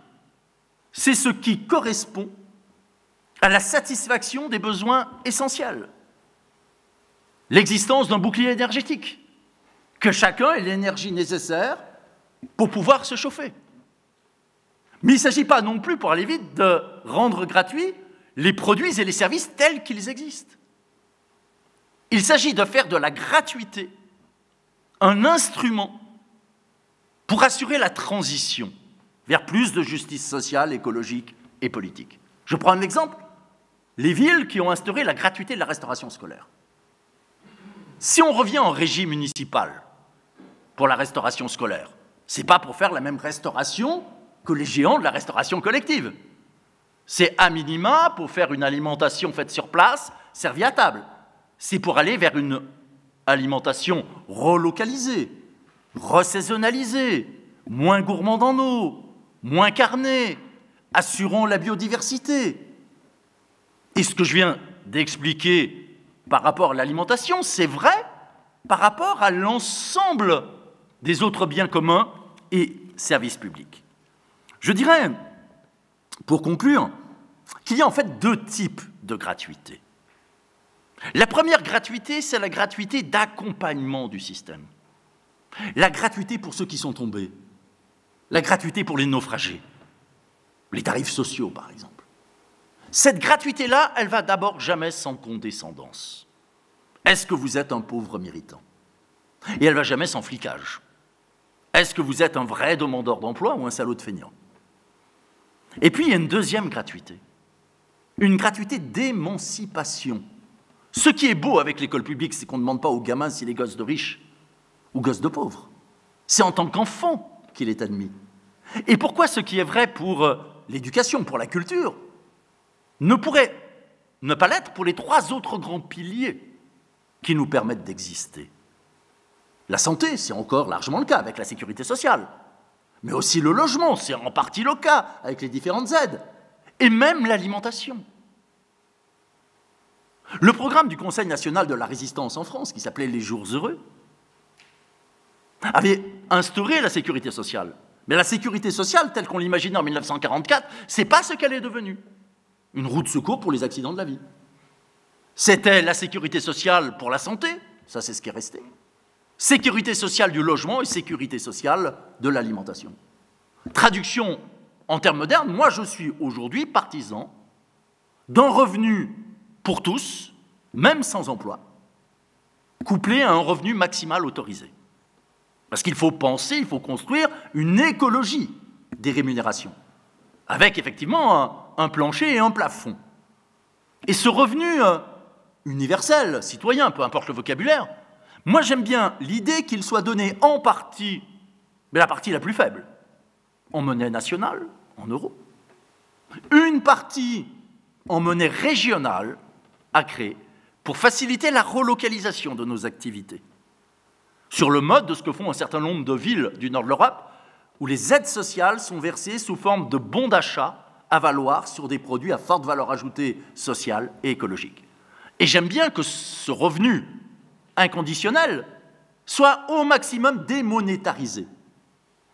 c'est ce qui correspond à la satisfaction des besoins essentiels. L'existence d'un bouclier énergétique, que chacun ait l'énergie nécessaire pour pouvoir se chauffer. Mais il ne s'agit pas non plus, pour aller vite, de rendre gratuits les produits et les services tels qu'ils existent. Il s'agit de faire de la gratuité un instrument pour assurer la transition vers plus de justice sociale, écologique et politique. Je prends un exemple, les villes qui ont instauré la gratuité de la restauration scolaire. Si on revient en régie municipale pour la restauration scolaire, ce n'est pas pour faire la même restauration que les géants de la restauration collective. C'est à minima pour faire une alimentation faite sur place, servie à table. C'est pour aller vers une alimentation relocalisée, resaisonnalisée, moins gourmande en eau, moins carnée, assurant la biodiversité. Et ce que je viens d'expliquer par rapport à l'alimentation, c'est vrai par rapport à l'ensemble des autres biens communs et services publics. Je dirais, pour conclure, qu'il y a en fait 2 types de gratuité. La première gratuité, c'est la gratuité d'accompagnement du système. La gratuité pour ceux qui sont tombés. La gratuité pour les naufragés. Les tarifs sociaux, par exemple. Cette gratuité-là, elle va d'abord jamais sans condescendance. Est-ce que vous êtes un pauvre méritant? Et elle va jamais sans flicage. Est-ce que vous êtes un vrai demandeur d'emploi ou un salaud de feignant? Et puis, il y a une deuxième gratuité. Une gratuité d'émancipation. Ce qui est beau avec l'école publique, c'est qu'on ne demande pas aux gamins s'il est gosse de riches ou gosse de pauvres. C'est en tant qu'enfant qu'il est admis. Et pourquoi ce qui est vrai pour l'éducation, pour la culture, ne pourrait ne pas l'être pour les 3 autres grands piliers qui nous permettent d'exister? La santé, c'est encore largement le cas avec la sécurité sociale. Mais aussi le logement, c'est en partie le cas avec les différentes aides. Et même l'alimentation. Le programme du Conseil national de la résistance en France, qui s'appelait les Jours heureux, avait instauré la sécurité sociale. Mais la sécurité sociale, telle qu'on l'imaginait en 1944, c'est pas ce qu'elle est devenue. Une roue de secours pour les accidents de la vie. C'était la sécurité sociale pour la santé, ça c'est ce qui est resté. Sécurité sociale du logement et sécurité sociale de l'alimentation. Traduction en termes modernes, moi je suis aujourd'hui partisan d'un revenu pour tous, même sans emploi, couplé à un revenu maximal autorisé. Parce qu'il faut penser, il faut construire une écologie des rémunérations, avec effectivement un plancher et un plafond. Et ce revenu universel, citoyen, peu importe le vocabulaire, moi j'aime bien l'idée qu'il soit donné en partie, mais la partie la plus faible, en monnaie nationale, en euros, une partie en monnaie régionale à créer pour faciliter la relocalisation de nos activités, sur le mode de ce que font un certain nombre de villes du nord de l'Europe, où les aides sociales sont versées sous forme de bons d'achat à valoir sur des produits à forte valeur ajoutée sociale et écologique. Et j'aime bien que ce revenu inconditionnel soit au maximum démonétarisé,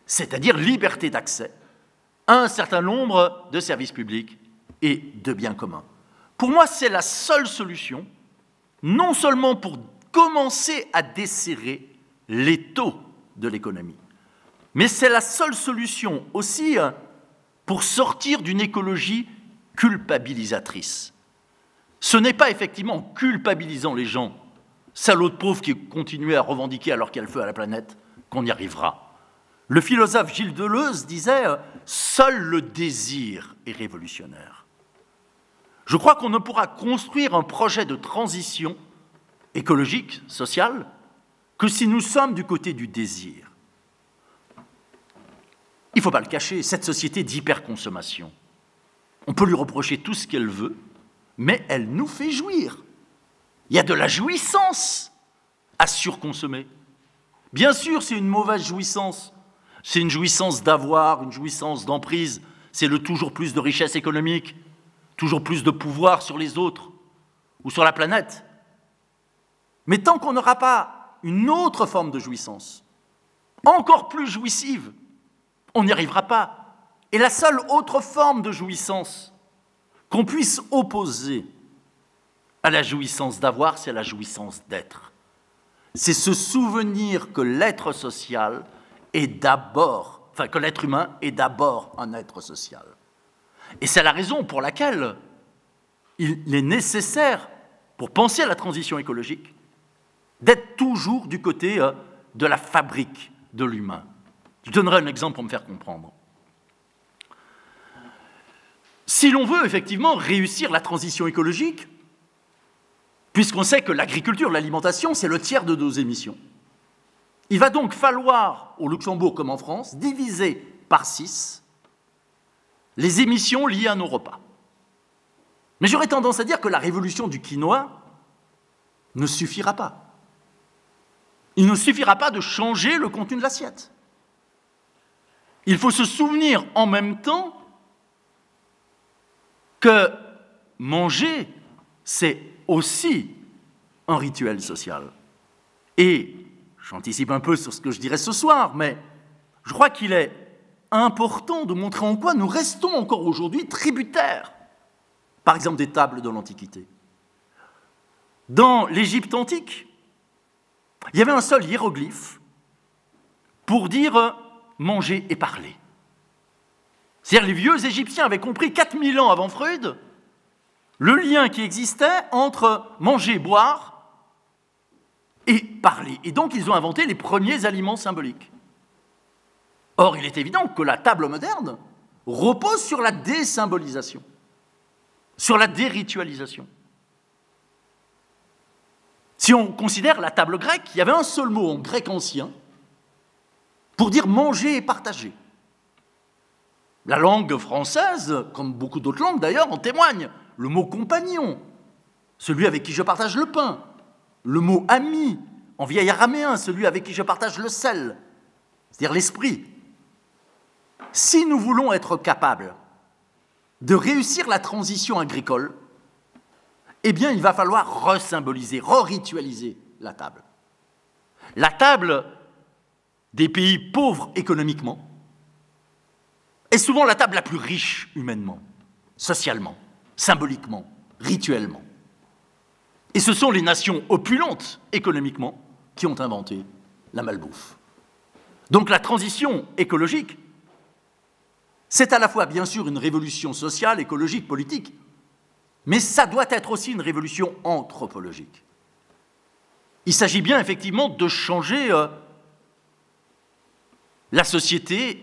c'est-à-dire liberté d'accès à un certain nombre de services publics et de biens communs. Pour moi, c'est la seule solution, non seulement pour commencer à desserrer l'étau de l'économie, mais c'est la seule solution aussi pour sortir d'une écologie culpabilisatrice. Ce n'est pas effectivement en culpabilisant les gens, salauds de pauvres qui continuent à revendiquer alors qu'il y a le feu à la planète, qu'on y arrivera. Le philosophe Gilles Deleuze disait « Seul le désir est révolutionnaire ». Je crois qu'on ne pourra construire un projet de transition écologique, sociale, que si nous sommes du côté du désir. Il ne faut pas le cacher, cette société d'hyperconsommation, on peut lui reprocher tout ce qu'elle veut, mais elle nous fait jouir. Il y a de la jouissance à surconsommer. Bien sûr, c'est une mauvaise jouissance. C'est une jouissance d'avoir, une jouissance d'emprise. C'est le toujours plus de richesse économique, toujours plus de pouvoir sur les autres ou sur la planète. Mais tant qu'on n'aura pas une autre forme de jouissance, encore plus jouissive, on n'y arrivera pas. Et la seule autre forme de jouissance qu'on puisse opposer à la jouissance d'avoir, c'est la jouissance d'être. C'est se souvenir que l'être social est d'abord, enfin que l'être humain est d'abord un être social. Et c'est la raison pour laquelle il est nécessaire, pour penser à la transition écologique, d'être toujours du côté de la fabrique de l'humain. Je donnerai un exemple pour me faire comprendre. Si l'on veut effectivement réussir la transition écologique, puisqu'on sait que l'agriculture, l'alimentation, c'est le tiers de nos émissions, il va donc falloir, au Luxembourg comme en France, diviser par 6 les émissions liées à nos repas. Mais j'aurais tendance à dire que la révolution du quinoa ne suffira pas. Il ne suffira pas de changer le contenu de l'assiette. Il faut se souvenir en même temps que manger, c'est aussi un rituel social. Et j'anticipe un peu sur ce que je dirai ce soir, mais je crois qu'il est important de montrer en quoi nous restons encore aujourd'hui tributaires, par exemple des tables de l'Antiquité. Dans l'Égypte antique, il y avait un seul hiéroglyphe pour dire manger et parler. C'est-à-dire les vieux Égyptiens avaient compris 4000 ans avant Freud le lien qui existait entre manger, boire et parler. Et donc ils ont inventé les premiers aliments symboliques. Or, il est évident que la table moderne repose sur la désymbolisation, sur la déritualisation. Si on considère la table grecque, il y avait un seul mot en grec ancien pour dire manger et partager. La langue française, comme beaucoup d'autres langues d'ailleurs, en témoigne. Le mot compagnon, celui avec qui je partage le pain. Le mot ami, en vieil araméen, celui avec qui je partage le sel, c'est-à-dire l'esprit. Si nous voulons être capables de réussir la transition agricole, eh bien, il va falloir resymboliser, re-ritualiser la table. La table des pays pauvres économiquement est souvent la table la plus riche humainement, socialement, symboliquement, rituellement. Et ce sont les nations opulentes économiquement qui ont inventé la malbouffe. Donc la transition écologique, c'est à la fois bien sûr une révolution sociale, écologique, politique, mais ça doit être aussi une révolution anthropologique. Il s'agit bien effectivement de changer la société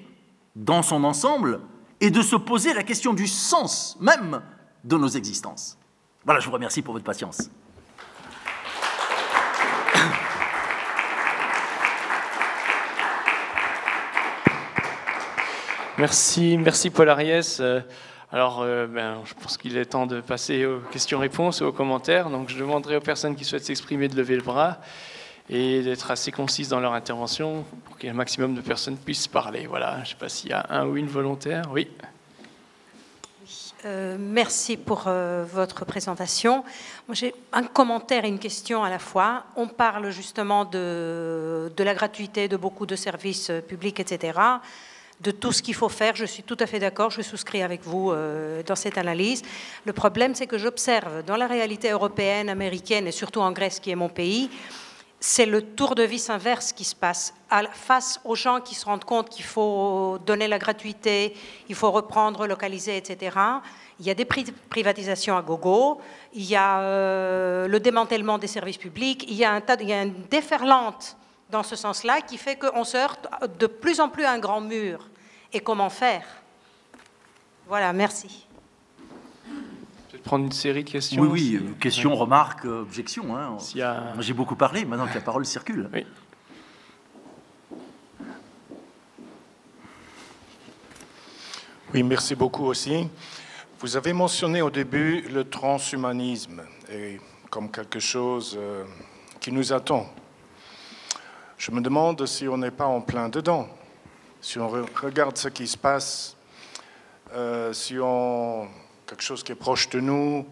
dans son ensemble et de se poser la question du sens même de nos existences. Voilà, je vous remercie pour votre patience. Merci Paul Ariès. Alors, je pense qu'il est temps de passer aux questions-réponses et aux commentaires. Donc, je demanderai aux personnes qui souhaitent s'exprimer de lever le bras et d'être assez concises dans leur intervention pour qu'un maximum de personnes puissent parler. Voilà, je ne sais pas s'il y a un ou une volontaire. Oui. Merci pour votre présentation. Moi, j'ai un commentaire et une question à la fois. On parle justement de la gratuité de beaucoup de services publics, etc., de tout ce qu'il faut faire. Je suis tout à fait d'accord, je souscris avec vous dans cette analyse. Le problème, c'est que j'observe dans la réalité européenne, américaine et surtout en Grèce, qui est mon pays, c'est le tour de vis inverse qui se passe. Face aux gens qui se rendent compte qu'il faut donner la gratuité, il faut reprendre, localiser, etc., il y a des privatisations à gogo, il y a le démantèlement des services publics, il y a une déferlante dans ce sens-là qui fait qu'on se heurte de plus en plus à un grand mur. Et comment faire? Voilà, merci. Je vais prendre une série de questions. Oui, questions, remarques, objections. Hein. J'ai beaucoup parlé, maintenant que la parole circule. Oui. Oui, merci beaucoup aussi. Vous avez mentionné au début le transhumanisme et comme quelque chose qui nous attend. Je me demande si on n'est pas en plein dedans. Si on regarde ce qui se passe, quelque chose qui est proche de nous,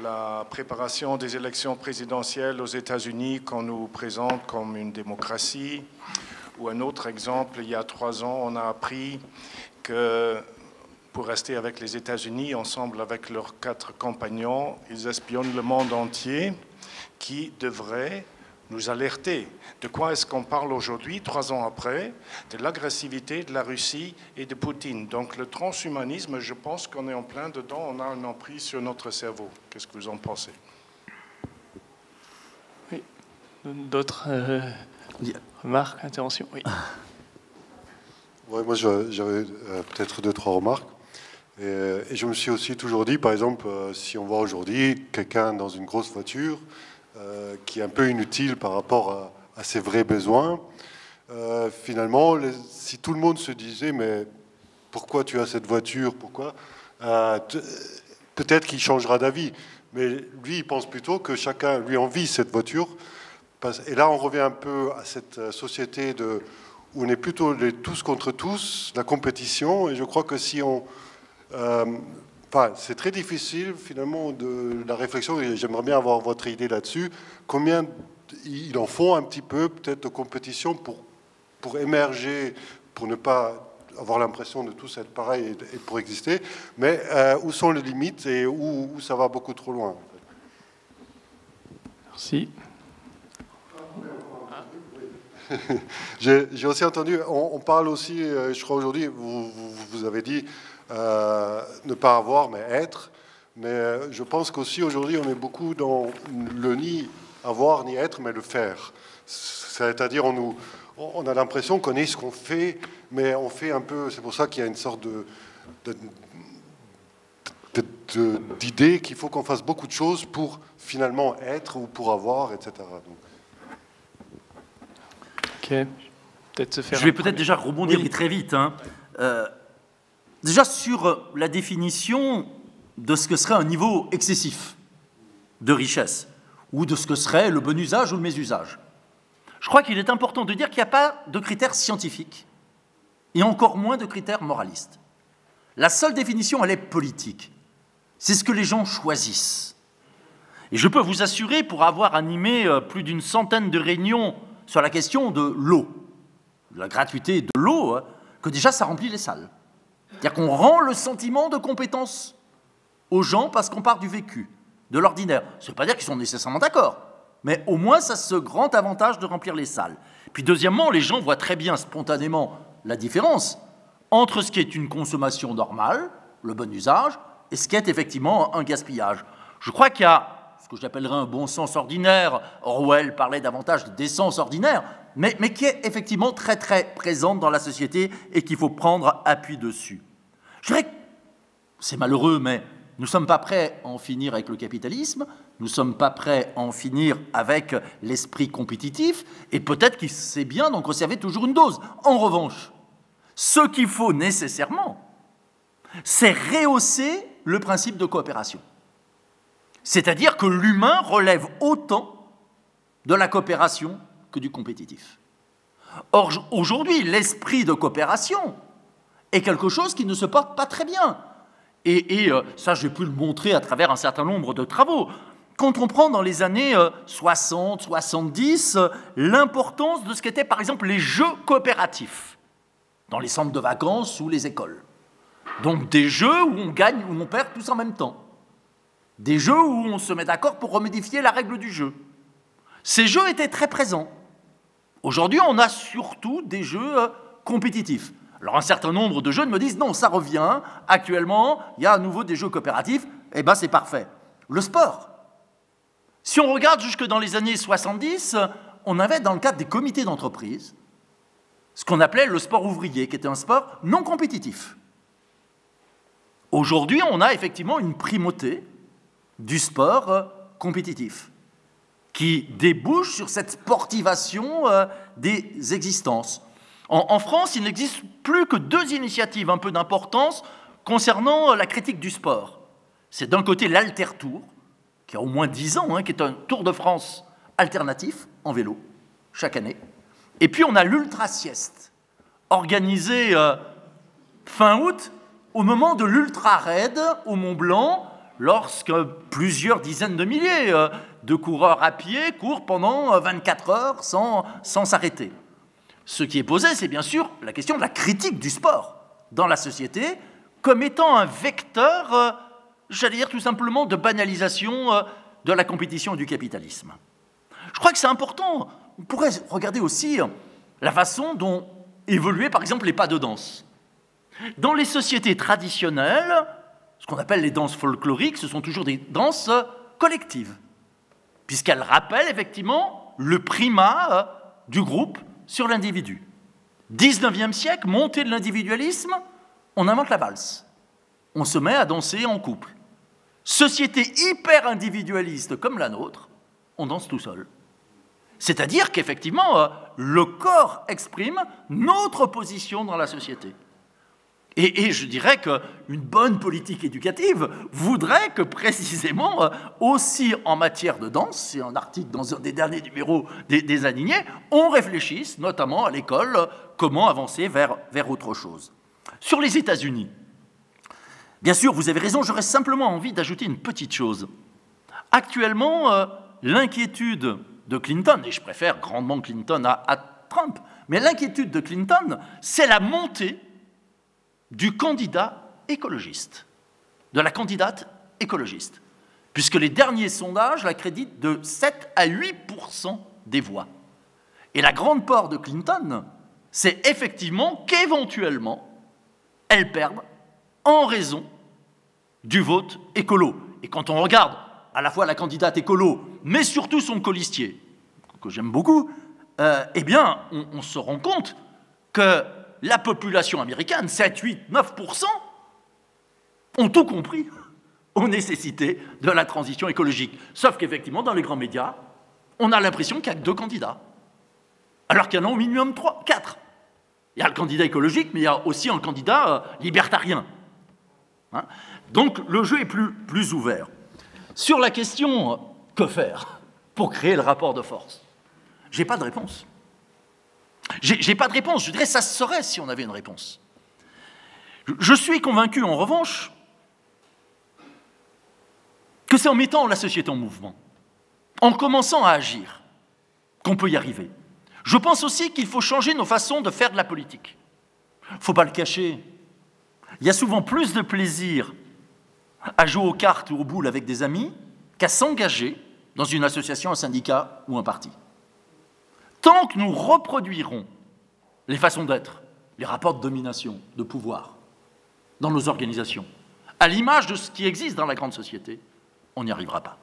la préparation des élections présidentielles aux États-Unis qu'on nous présente comme une démocratie, ou un autre exemple, il y a 3 ans, on a appris que pour rester avec les États-Unis, ensemble avec leurs 4 compagnons, ils espionnent le monde entier, qui devrait nous alerter. De quoi est-ce qu'on parle aujourd'hui, 3 ans après? De l'agressivité de la Russie et de Poutine. Donc le transhumanisme, je pense qu'on est en plein dedans, on a une emprise sur notre cerveau. Qu'est-ce que vous en pensez? Oui. D'autres remarques, interventions? Oui. Ouais, moi, j'avais peut-être 2-3 remarques. Et je me suis aussi toujours dit, par exemple, si on voit aujourd'hui quelqu'un dans une grosse voiture, qui est un peu inutile par rapport à ses vrais besoins. Finalement, si tout le monde se disait, mais pourquoi tu as cette voiture? Pourquoi peut-être qu'il changera d'avis. Mais lui, il pense plutôt que chacun lui envie cette voiture. Et là, on revient un peu à cette société où on est plutôt tous contre tous, la compétition. Et je crois que si on... c'est très difficile, finalement, de la réflexion, et j'aimerais bien avoir votre idée là-dessus. Combien il en faut un petit peu, peut-être, de compétition pour émerger, pour ne pas avoir l'impression de tous être pareil et pour exister, mais où sont les limites et où ça va beaucoup trop loin? Merci. J'ai aussi entendu, on parle aussi, je crois aujourd'hui, vous avez dit ne pas avoir, mais être. Mais je pense qu'aussi aujourd'hui, on est beaucoup dans le ni avoir ni être, mais le faire. C'est-à-dire, on a l'impression qu'on est ce qu'on fait, mais on fait un peu. C'est pour ça qu'il y a une sorte d'idée qu'il faut qu'on fasse beaucoup de choses pour finalement être ou pour avoir, etc. Donc. Ok. Peut-être se faire. Je vais peut-être déjà rebondir très vite. Hein. Déjà sur la définition de ce que serait un niveau excessif de richesse, ou de ce que serait le bon usage ou le mésusage. Je crois qu'il est important de dire qu'il n'y a pas de critères scientifiques, et encore moins de critères moralistes. La seule définition, elle est politique. C'est ce que les gens choisissent. Et je peux vous assurer, pour avoir animé plus d'une centaine de réunions sur la question de l'eau, de la gratuité de l'eau, que déjà ça remplit les salles. C'est-à-dire qu'on rend le sentiment de compétence aux gens parce qu'on part du vécu, de l'ordinaire. Ça ne veut pas dire qu'ils sont nécessairement d'accord, mais au moins ça a ce grand avantage de remplir les salles. Puis deuxièmement, les gens voient très bien spontanément la différence entre ce qui est une consommation normale, le bon usage, et ce qui est effectivement un gaspillage. Je crois qu'il y a ce que j'appellerais un bon sens ordinaire. Orwell parlait davantage de décence ordinaire, mais qui est effectivement très très présente dans la société et qu'il faut prendre appui dessus. Je dirais que c'est malheureux, mais nous ne sommes pas prêts à en finir avec le capitalisme, nous ne sommes pas prêts à en finir avec l'esprit compétitif, et peut-être qu'il c'est bien d'en conserver toujours une dose. En revanche, ce qu'il faut nécessairement, c'est rehausser le principe de coopération. C'est-à-dire que l'humain relève autant de la coopération que du compétitif. Or, aujourd'hui, l'esprit de coopération est quelque chose qui ne se porte pas très bien. Et ça, j'ai pu le montrer à travers un certain nombre de travaux. Quand on prend dans les années 60, 70, l'importance de ce qu'étaient par exemple les jeux coopératifs dans les centres de vacances ou les écoles. Donc des jeux où on gagne ou on perd tous en même temps. Des jeux où on se met d'accord pour remodifier la règle du jeu. Ces jeux étaient très présents. Aujourd'hui, on a surtout des jeux compétitifs. Alors un certain nombre de jeunes me disent « Non, ça revient, actuellement, il y a à nouveau des jeux coopératifs, eh bien c'est parfait. » Le sport. Si on regarde jusque dans les années 70, on avait dans le cadre des comités d'entreprise ce qu'on appelait le sport ouvrier, qui était un sport non compétitif. Aujourd'hui, on a effectivement une primauté du sport compétitif qui débouche sur cette sportivation des existences. En France, il n'existe plus que 2 initiatives un peu d'importance concernant la critique du sport. C'est d'un côté l'Alter-Tour, qui a au moins 10 ans, qui est un Tour de France alternatif en vélo, chaque année. Et puis on a l'Ultra-Sieste, organisé fin août, au moment de l'Ultra-Raid au Mont-Blanc, lorsque plusieurs dizaines de milliers de coureurs à pied courent pendant 24 heures sans s'arrêter. Ce qui est posé, c'est bien sûr la question de la critique du sport dans la société comme étant un vecteur, j'allais dire tout simplement, de banalisation de la compétition et du capitalisme. Je crois que c'est important. On pourrait regarder aussi la façon dont évoluaient par exemple les pas de danse. Dans les sociétés traditionnelles, ce qu'on appelle les danses folkloriques, ce sont toujours des danses collectives, puisqu'elles rappellent effectivement le primat du groupe sur l'individu. 19e siècle, montée de l'individualisme, on invente la valse. On se met à danser en couple. Société hyper individualiste comme la nôtre, on danse tout seul. C'est-à-dire qu'effectivement, le corps exprime notre position dans la société. Et je dirais qu'une bonne politique éducative voudrait que précisément, aussi en matière de danse, c'est un article dans un des derniers numéros des Alignés, on réfléchisse notamment à l'école comment avancer vers autre chose. Sur les États-Unis, bien sûr, vous avez raison, j'aurais simplement envie d'ajouter une petite chose. Actuellement, l'inquiétude de Clinton, et je préfère grandement Clinton à Trump, mais l'inquiétude de Clinton, c'est la montée du candidat écologiste, de la candidate écologiste, puisque les derniers sondages l'accréditent de 7 à 8% des voix. Et la grande peur de Clinton, c'est effectivement qu'éventuellement, elle perde en raison du vote écolo. Et quand on regarde à la fois la candidate écolo, mais surtout son colistier, que j'aime beaucoup, eh bien, on se rend compte que la population américaine, 7, 8, 9%, ont tout compris aux nécessités de la transition écologique. Sauf qu'effectivement, dans les grands médias, on a l'impression qu'il n'y a que 2 candidats. Alors qu'il y en a au minimum 3, 4. Il y a le candidat écologique, mais il y a aussi un candidat libertarien. Donc le jeu est plus ouvert. Sur la question « que faire ?» pour créer le rapport de force, je n'ai pas de réponse. J'ai pas de réponse. Je dirais que ça se saurait si on avait une réponse. Je suis convaincu, en revanche, que c'est en mettant la société en mouvement, en commençant à agir, qu'on peut y arriver. Je pense aussi qu'il faut changer nos façons de faire de la politique. Il ne faut pas le cacher. Il y a souvent plus de plaisir à jouer aux cartes ou aux boules avec des amis qu'à s'engager dans une association, un syndicat ou un parti. Tant que nous reproduirons les façons d'être, les rapports de domination, de pouvoir, dans nos organisations, à l'image de ce qui existe dans la grande société, on n'y arrivera pas.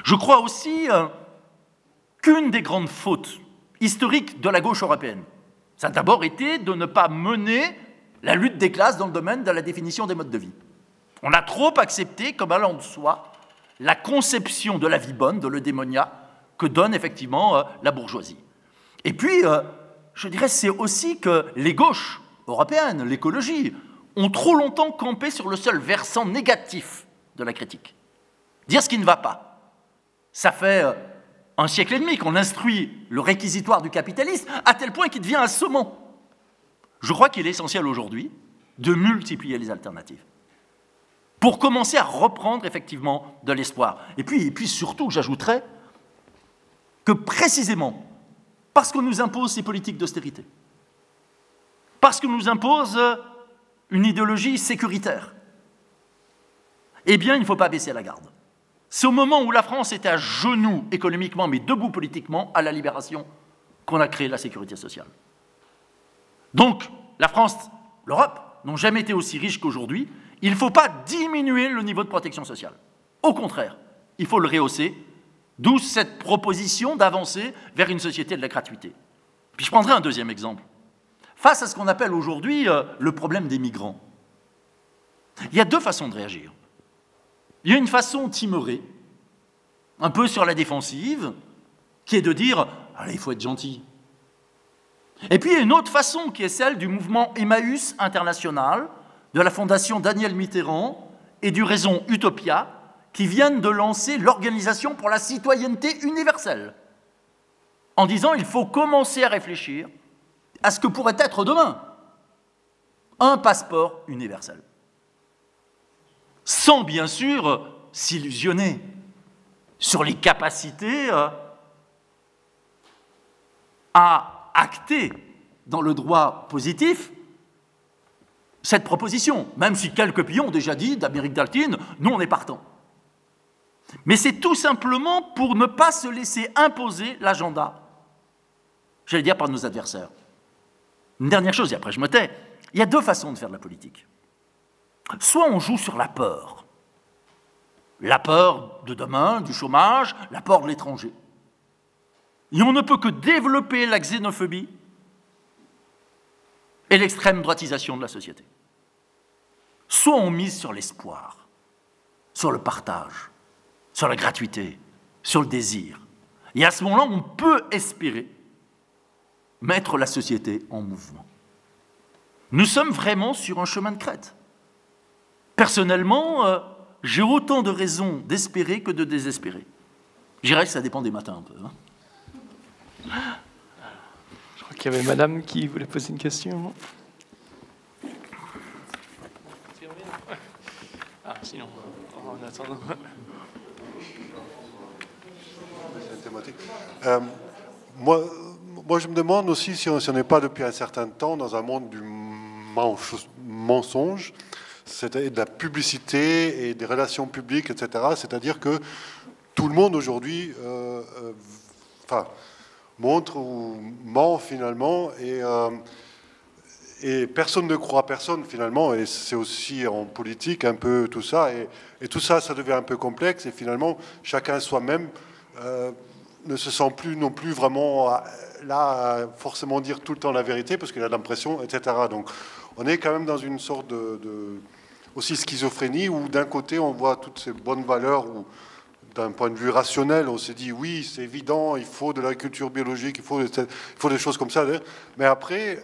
Je crois aussi qu'une des grandes fautes historiques de la gauche européenne, ça a d'abord été de ne pas mener la lutte des classes dans le domaine de la définition des modes de vie. On a trop accepté comme allant de soi la conception de la vie bonne, de l'eudémonia, que donne effectivement la bourgeoisie. Et puis, je dirais, c'est aussi que les gauches européennes, l'écologie, ont trop longtemps campé sur le seul versant négatif de la critique. Dire ce qui ne va pas. Ça fait un siècle et demi qu'on instruit le réquisitoire du capitalisme à tel point qu'il devient assommant. Je crois qu'il est essentiel aujourd'hui de multiplier les alternatives pour commencer à reprendre effectivement de l'espoir. Et puis surtout, j'ajouterais que précisément parce qu'on nous impose ces politiques d'austérité, parce qu'on nous impose une idéologie sécuritaire, eh bien, il ne faut pas baisser la garde. C'est au moment où la France était à genoux économiquement, mais debout politiquement, à la libération, qu'on a créé la sécurité sociale. Donc, la France, l'Europe, n'ont jamais été aussi riches qu'aujourd'hui. Il ne faut pas diminuer le niveau de protection sociale. Au contraire, il faut le rehausser, d'où cette proposition d'avancer vers une société de la gratuité. Puis je prendrai un deuxième exemple. Face à ce qu'on appelle aujourd'hui le problème des migrants, il y a deux façons de réagir. Il y a une façon timorée, un peu sur la défensive, qui est de dire « allez, il faut être gentil ». Et puis il y a une autre façon qui est celle du mouvement Emmaüs international, de la fondation Daniel Mitterrand et du réseau Utopia, qui viennent de lancer l'Organisation pour la citoyenneté universelle, en disant il faut commencer à réfléchir à ce que pourrait être demain un passeport universel. Sans bien sûr s'illusionner sur les capacités à acter dans le droit positif cette proposition, même si quelques pays ont déjà dit d'Amérique latine, nous on est partants. Mais c'est tout simplement pour ne pas se laisser imposer l'agenda, j'allais dire par nos adversaires. Une dernière chose, et après je me tais, il y a deux façons de faire de la politique. Soit on joue sur la peur de demain, du chômage, la peur de l'étranger. Et on ne peut que développer la xénophobie et l'extrême droitisation de la société. Soit on mise sur l'espoir, sur le partage, sur la gratuité, sur le désir. Et à ce moment-là, on peut espérer mettre la société en mouvement. Nous sommes vraiment sur un chemin de crête. Personnellement, j'ai autant de raisons d'espérer que de désespérer. Je dirais que ça dépend des matins un peu. Je crois qu'il y avait madame qui voulait poser une question. Ah, sinon, en attendant. Moi, je me demande aussi si on n'est pas depuis un certain temps dans un monde du mensonge, c'est-à-dire de la publicité et des relations publiques, etc. C'est-à-dire que tout le monde aujourd'hui montre ou ment finalement et personne ne croit à personne finalement, et c'est aussi en politique un peu tout ça, et tout ça, ça devient un peu complexe, et finalement chacun soi-même ne se sent plus non plus vraiment là à forcément dire tout le temps la vérité parce qu'il a l'impression, etc. Donc on est quand même dans une sorte de aussi schizophrénie où d'un côté on voit toutes ces bonnes valeurs où d'un point de vue rationnel on s'est dit oui c'est évident, il faut de l'agriculture biologique, il faut des choses comme ça, mais après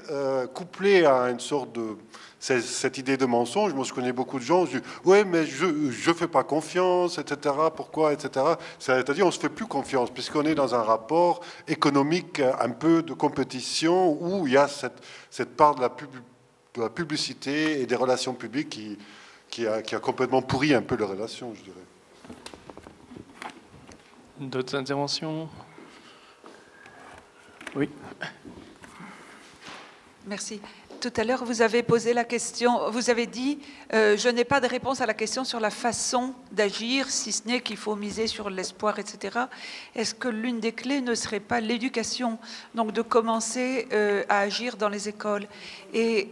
couplé à une sorte de cette idée de mensonge, moi je connais beaucoup de gens, je dis ouais mais je fais pas confiance, etc. Pourquoi, etc. C'est-à-dire on se fait plus confiance puisqu'on est dans un rapport économique un peu de compétition où il y a cette part de la publicité et des relations publiques qui a complètement pourri un peu les relations, je dirais. D'autres interventions? Oui. Merci. Tout à l'heure, vous avez posé la question, vous avez dit je n'ai pas de réponse à la question sur la façon d'agir, si ce n'est qu'il faut miser sur l'espoir, etc. Est-ce que l'une des clés ne serait pas l'éducation, donc de commencer à agir dans les écoles? Et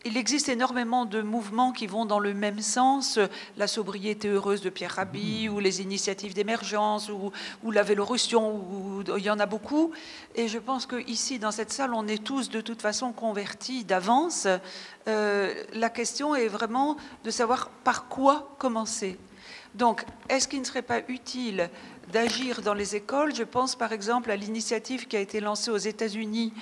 il existe énormément de mouvements qui vont dans le même sens, la sobriété heureuse de Pierre Rabhi, ou les initiatives d'émergence, ou la Vélorussion, il y en a beaucoup. Et je pense qu'ici, dans cette salle, on est tous de toute façon convertis d'avance. La question est vraiment de savoir par quoi commencer. Donc, est-ce qu'il ne serait pas utile d'agir dans les écoles? Je pense par exemple à l'initiative qui a été lancée aux États-Unis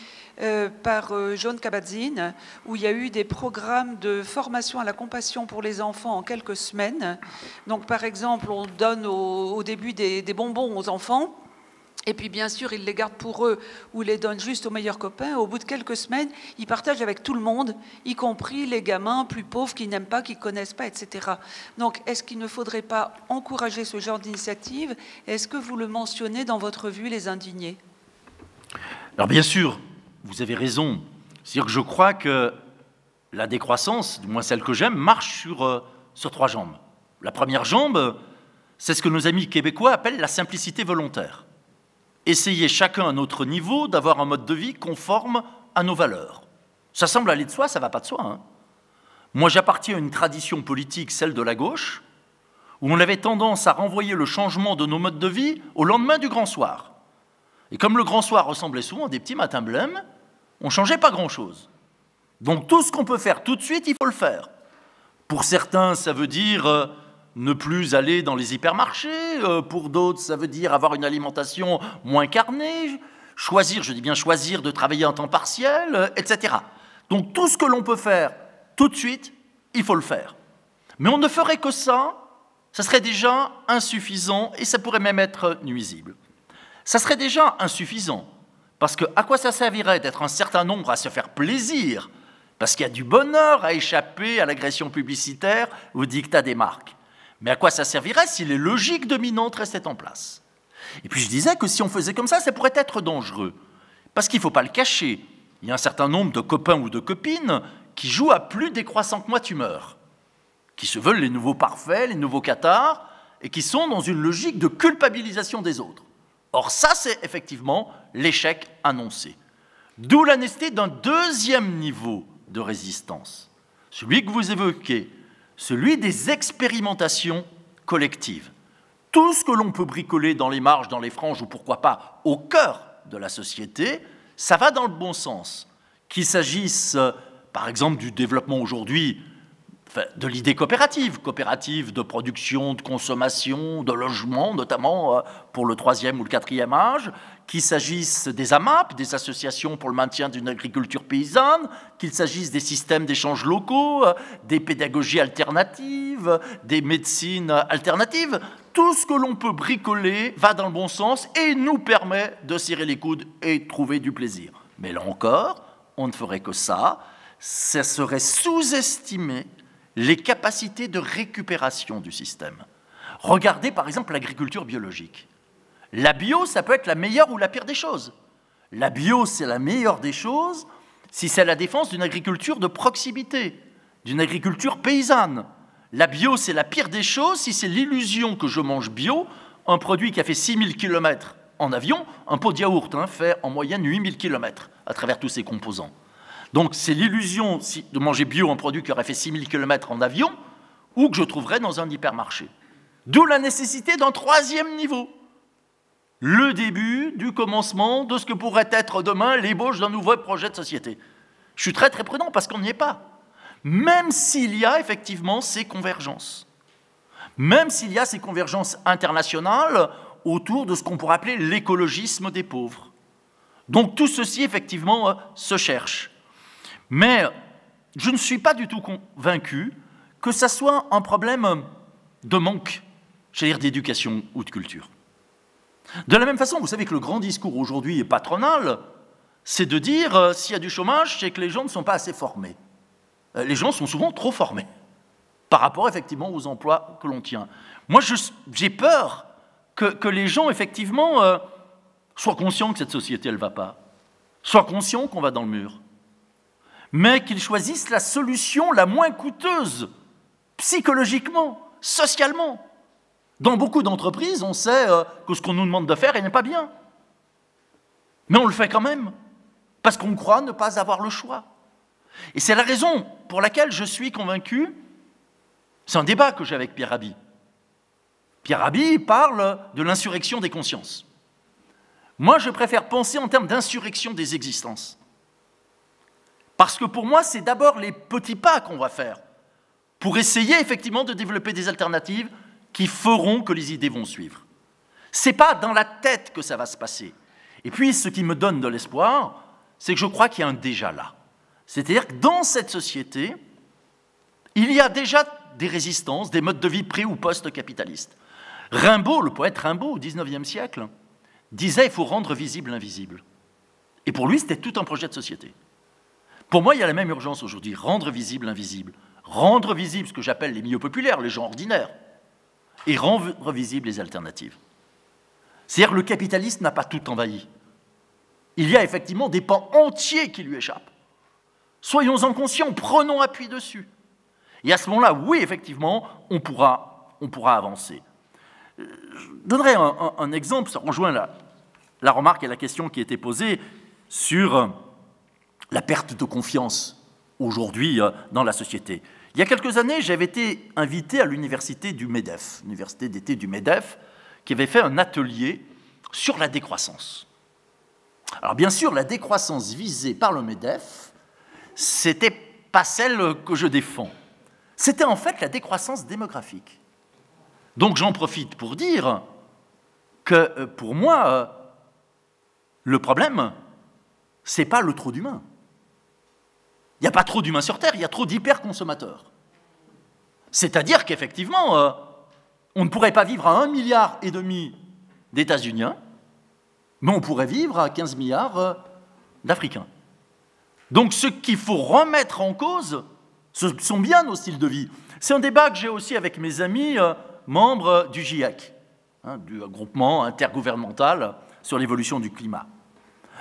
par John Kabat-Zinn, où il y a eu des programmes de formation à la compassion pour les enfants en quelques semaines. Donc par exemple, on donne au début des bonbons aux enfants, et puis bien sûr, ils les gardent pour eux ou les donnent juste aux meilleurs copains. Au bout de quelques semaines, ils partagent avec tout le monde, y compris les gamins plus pauvres qui n'aiment pas, qui ne connaissent pas, etc. Donc, est-ce qu'il ne faudrait pas encourager ce genre d'initiative? Est-ce que vous le mentionnez dans votre vue, les indignés? Alors bien sûr, vous avez raison. C'est-à-dire que je crois que la décroissance, du moins celle que j'aime, marche sur 3 jambes. La première jambe, c'est ce que nos amis québécois appellent la simplicité volontaire. Essayer chacun à notre niveau d'avoir un mode de vie conforme à nos valeurs. Ça semble aller de soi, ça ne va pas de soi. Hein. Moi, j'appartiens à une tradition politique, celle de la gauche, où on avait tendance à renvoyer le changement de nos modes de vie au lendemain du grand soir. Et comme le grand soir ressemblait souvent à des petits matins blêmes, on ne changeait pas grand-chose. Donc tout ce qu'on peut faire tout de suite, il faut le faire. Pour certains, ça veut dire ne plus aller dans les hypermarchés. Pour d'autres, ça veut dire avoir une alimentation moins carnée. Choisir, je dis bien choisir, de travailler en temps partiel, etc. Donc tout ce que l'on peut faire tout de suite, il faut le faire. Mais on ne ferait que ça serait déjà insuffisant et ça pourrait même être nuisible. Ça serait déjà insuffisant, parce que à quoi ça servirait d'être un certain nombre à se faire plaisir, parce qu'il y a du bonheur à échapper à l'agression publicitaire ou au diktat des marques. Mais à quoi ça servirait si les logiques dominantes restaient en place? Et puis je disais que si on faisait comme ça pourrait être dangereux, parce qu'il ne faut pas le cacher. Il y a un certain nombre de copains ou de copines qui jouent à plus décroissant que moi tu meurs, qui se veulent les nouveaux parfaits, les nouveaux cathares, et qui sont dans une logique de culpabilisation des autres. Or ça, c'est effectivement l'échec annoncé. D'où la nécessité d'un deuxième niveau de résistance, celui que vous évoquez, celui des expérimentations collectives. Tout ce que l'on peut bricoler dans les marges, dans les franges, ou pourquoi pas au cœur de la société, ça va dans le bon sens. Qu'il s'agisse, par exemple, du développement aujourd'hui de l'idée coopérative de production, de consommation, de logement, notamment pour le 3e ou le 4e âge, qu'il s'agisse des AMAP, des associations pour le maintien d'une agriculture paysanne, qu'il s'agisse des systèmes d'échanges locaux, des pédagogies alternatives, des médecines alternatives. Tout ce que l'on peut bricoler va dans le bon sens et nous permet de serrer les coudes et de trouver du plaisir. Mais là encore, on ne ferait que ça serait sous-estimer les capacités de récupération du système. Regardez par exemple l'agriculture biologique. La bio, ça peut être la meilleure ou la pire des choses. La bio, c'est la meilleure des choses si c'est la défense d'une agriculture de proximité, d'une agriculture paysanne. La bio, c'est la pire des choses si c'est l'illusion que je mange bio, un produit qui a fait 6000 km en avion, un pot de yaourt fait en moyenne 8000 km à travers tous ses composants. Donc c'est l'illusion de manger bio un produit qui aurait fait 6000 km en avion ou que je trouverais dans un hypermarché. D'où la nécessité d'un 3e niveau. Le début du commencement de ce que pourrait être demain l'ébauche d'un nouveau projet de société. Je suis très très prudent parce qu'on n'y est pas. Même s'il y a effectivement ces convergences. Même s'il y a ces convergences internationales autour de ce qu'on pourrait appeler l'écologisme des pauvres. Donc tout ceci effectivement se cherche. Mais je ne suis pas du tout convaincu que ça soit un problème de manque, j'allais dire d'éducation ou de culture. De la même façon, vous savez que le grand discours aujourd'hui est patronal, c'est de dire s'il y a du chômage, c'est que les gens ne sont pas assez formés. Les gens sont souvent trop formés par rapport effectivement aux emplois que l'on tient. Moi, j'ai peur que les gens effectivement soient conscients que cette société, elle ne va pas, soient conscients qu'on va dans le mur, mais qu'ils choisissent la solution la moins coûteuse, psychologiquement, socialement. Dans beaucoup d'entreprises, on sait que ce qu'on nous demande de faire n'est pas bien. Mais on le fait quand même, parce qu'on croit ne pas avoir le choix. Et c'est la raison pour laquelle je suis convaincu, c'est un débat que j'ai avec Pierre Rabhi. Pierre Rabhi parle de l'insurrection des consciences. Moi, je préfère penser en termes d'insurrection des existences. Parce que pour moi, c'est d'abord les petits pas qu'on va faire pour essayer effectivement de développer des alternatives qui feront que les idées vont suivre. Ce n'est pas dans la tête que ça va se passer. Et puis, ce qui me donne de l'espoir, c'est que je crois qu'il y a un déjà là. C'est-à-dire que dans cette société, il y a déjà des résistances, des modes de vie pré- ou post-capitalistes. Rimbaud, le poète Rimbaud, au XIXe siècle, disait « il faut rendre visible l'invisible ». Et pour lui, c'était tout un projet de société. Pour moi, il y a la même urgence aujourd'hui, rendre visible l'invisible. Rendre visible ce que j'appelle les milieux populaires, les gens ordinaires, et rendre visible les alternatives. C'est-à-dire que le capitalisme n'a pas tout envahi. Il y a effectivement des pans entiers qui lui échappent. Soyons-en conscients, prenons appui dessus. Et à ce moment-là, oui, effectivement, on pourra avancer. Je donnerai un exemple, ça rejoint la remarque et la question qui était posée sur la perte de confiance aujourd'hui dans la société. Il y a quelques années, j'avais été invité à l'université du MEDEF, l'université d'été du MEDEF, qui avait fait un atelier sur la décroissance. Alors bien sûr, la décroissance visée par le MEDEF, c'était pas celle que je défends. C'était en fait la décroissance démographique. Donc j'en profite pour dire que pour moi, le problème, c'est pas le trop d'humains. Il n'y a pas trop d'humains sur Terre, il y a trop d'hyperconsommateurs. C'est-à-dire qu'effectivement, on ne pourrait pas vivre à 1,5 milliard d'États-Uniens, mais on pourrait vivre à 15 milliards d'Africains. Donc ce qu'il faut remettre en cause, ce sont bien nos styles de vie. C'est un débat que j'ai aussi avec mes amis membres du GIEC, du groupement intergouvernemental sur l'évolution du climat.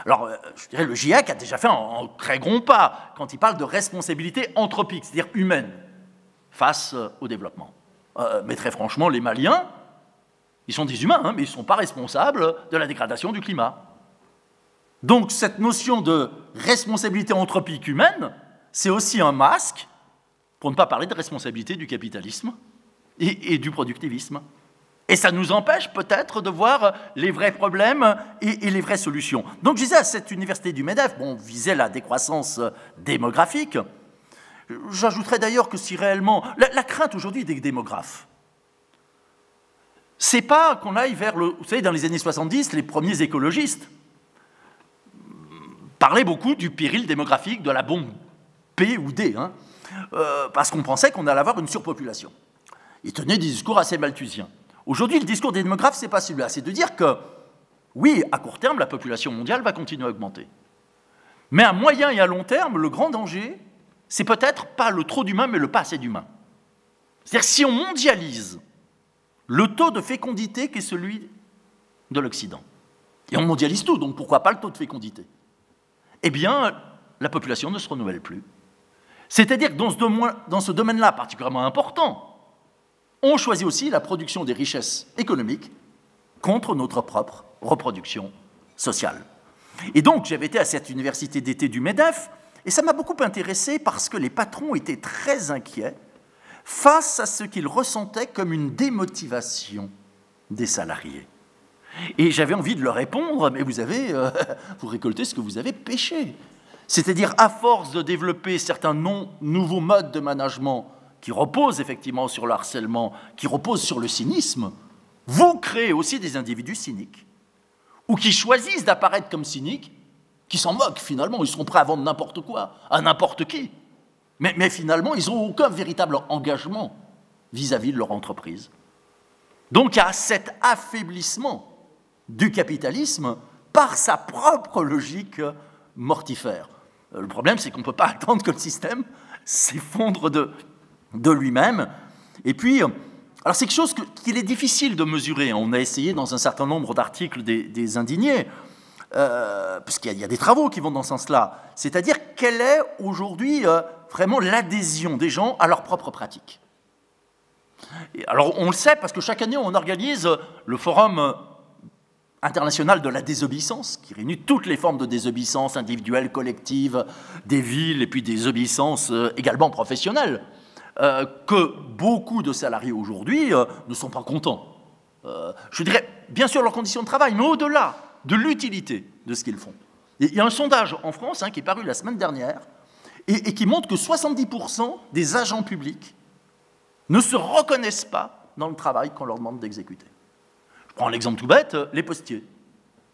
Alors, je dirais, le GIEC a déjà fait un très grand pas quand il parle de responsabilité anthropique, c'est-à-dire humaine, face au développement. Mais très franchement, les Maliens, ils sont des humains, mais ils ne sont pas responsables de la dégradation du climat. Donc, cette notion de responsabilité anthropique humaine, c'est aussi un masque pour ne pas parler de responsabilité du capitalisme et du productivisme. Et ça nous empêche peut-être de voir les vrais problèmes et les vraies solutions. Donc je disais, à cette université du MEDEF, on visait la décroissance démographique. J'ajouterais d'ailleurs que si réellement... La crainte aujourd'hui des démographes, c'est pas qu'on aille vers le... Vous savez, dans les années 70, les premiers écologistes parlaient beaucoup du péril démographique, de la bombe P ou D, parce qu'on pensait qu'on allait avoir une surpopulation. Ils tenaient des discours assez malthusiens. Aujourd'hui, le discours des démographes, ce n'est pas celui-là. C'est de dire que, oui, à court terme, la population mondiale va continuer à augmenter. Mais à moyen et à long terme, le grand danger, c'est peut-être pas le trop d'humains, mais le pas assez d'humains. C'est-à-dire si on mondialise le taux de fécondité qui est celui de l'Occident, et on mondialise tout, donc pourquoi pas le taux de fécondité? Eh bien, la population ne se renouvelle plus. C'est-à-dire que dans ce domaine-là particulièrement important, on choisit aussi la production des richesses économiques contre notre propre reproduction sociale. Et donc, j'avais été à cette université d'été du MEDEF, et ça m'a beaucoup intéressé parce que les patrons étaient très inquiets face à ce qu'ils ressentaient comme une démotivation des salariés. Et j'avais envie de leur répondre, mais vous récoltez ce que vous avez pêché. C'est-à-dire, à force de développer certains nouveaux modes de management qui reposent effectivement sur le harcèlement, qui reposent sur le cynisme, vous créez aussi des individus cyniques, ou qui choisissent d'apparaître comme cyniques, qui s'en moquent finalement, ils sont prêts à vendre n'importe quoi, à n'importe qui. Mais finalement, ils n'ont aucun véritable engagement vis-à-vis de leur entreprise. Donc il y a cet affaiblissement du capitalisme par sa propre logique mortifère. Le problème, c'est qu'on ne peut pas attendre que le système s'effondre de lui-même. Et puis, alors c'est quelque chose qu'il est difficile de mesurer. On a essayé dans un certain nombre d'articles des indignés, puisqu'il y a des travaux qui vont dans ce sens-là. C'est-à-dire, quelle est aujourd'hui vraiment l'adhésion des gens à leurs propres pratiques? Et alors, on le sait parce que chaque année, on organise le forum international de la désobéissance, qui réunit toutes les formes de désobéissance individuelle, collective, des villes, et puis des désobéissances également professionnelles, que beaucoup de salariés aujourd'hui ne sont pas contents. Je dirais, bien sûr, leurs conditions de travail, mais au-delà de l'utilité de ce qu'ils font. Il y a un sondage en France qui est paru la semaine dernière et qui montre que 70% des agents publics ne se reconnaissent pas dans le travail qu'on leur demande d'exécuter. Je prends l'exemple tout bête, les postiers,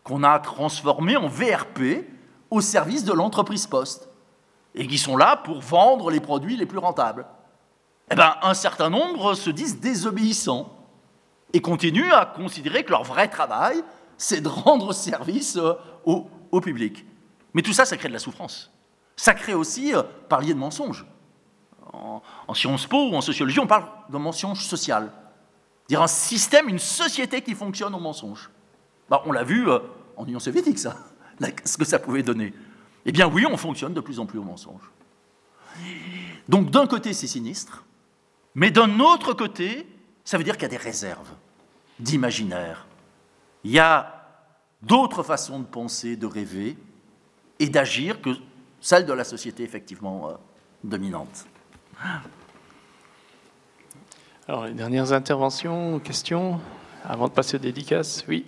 qu'on a transformés en VRP au service de l'entreprise Poste, et qui sont là pour vendre les produits les plus rentables. Eh bien, un certain nombre se disent désobéissants et continuent à considérer que leur vrai travail, c'est de rendre service au public. Mais tout ça, ça crée de la souffrance. Ça crée aussi, parliez de mensonges. En Sciences Po ou en sociologie, on parle de mensonge social. Dire un système, une société qui fonctionne au mensonge. On l'a vu en Union soviétique, ça, ce que ça pouvait donner. Eh bien oui, on fonctionne de plus en plus au mensonge. Donc d'un côté, c'est sinistre, mais d'un autre côté, ça veut dire qu'il y a des réserves d'imaginaire. Il y a d'autres façons de penser, de rêver et d'agir que celle de la société effectivement dominante. Alors, les dernières interventions, questions, avant de passer aux dédicaces, oui.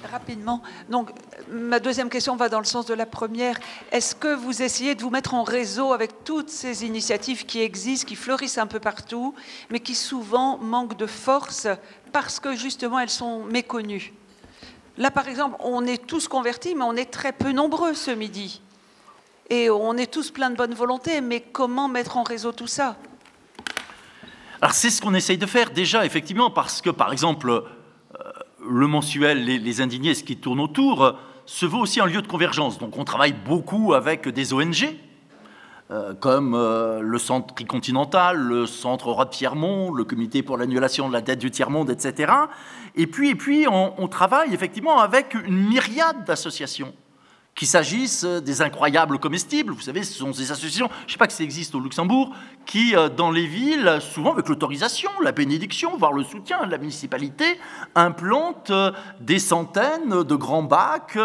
Rapidement. Donc, ma deuxième question va dans le sens de la première. Est-ce que vous essayez de vous mettre en réseau avec toutes ces initiatives qui existent, qui fleurissent un peu partout, mais qui souvent manquent de force parce que justement elles sont méconnues? Là, par exemple, on est tous convertis, mais on est très peu nombreux ce midi. Et on est tous pleins de bonne volonté, mais comment mettre en réseau tout ça? Alors c'est ce qu'on essaye de faire déjà, effectivement, parce que, par exemple, le mensuel Les Indignés, ce qui tourne autour, se veut aussi un lieu de convergence. Donc on travaille beaucoup avec des ONG, comme le Centre Tricontinental, le Centre Europe Tiers-Monde, le Comité pour l'annulation de la dette du Tiers-Monde, etc. Et puis on travaille effectivement avec une myriade d'associations. Qu'il s'agisse des incroyables comestibles, vous savez, ce sont des associations, je ne sais pas que ça existe au Luxembourg, qui, dans les villes, souvent avec l'autorisation, la bénédiction, voire le soutien de la municipalité, implantent des centaines de grands bacs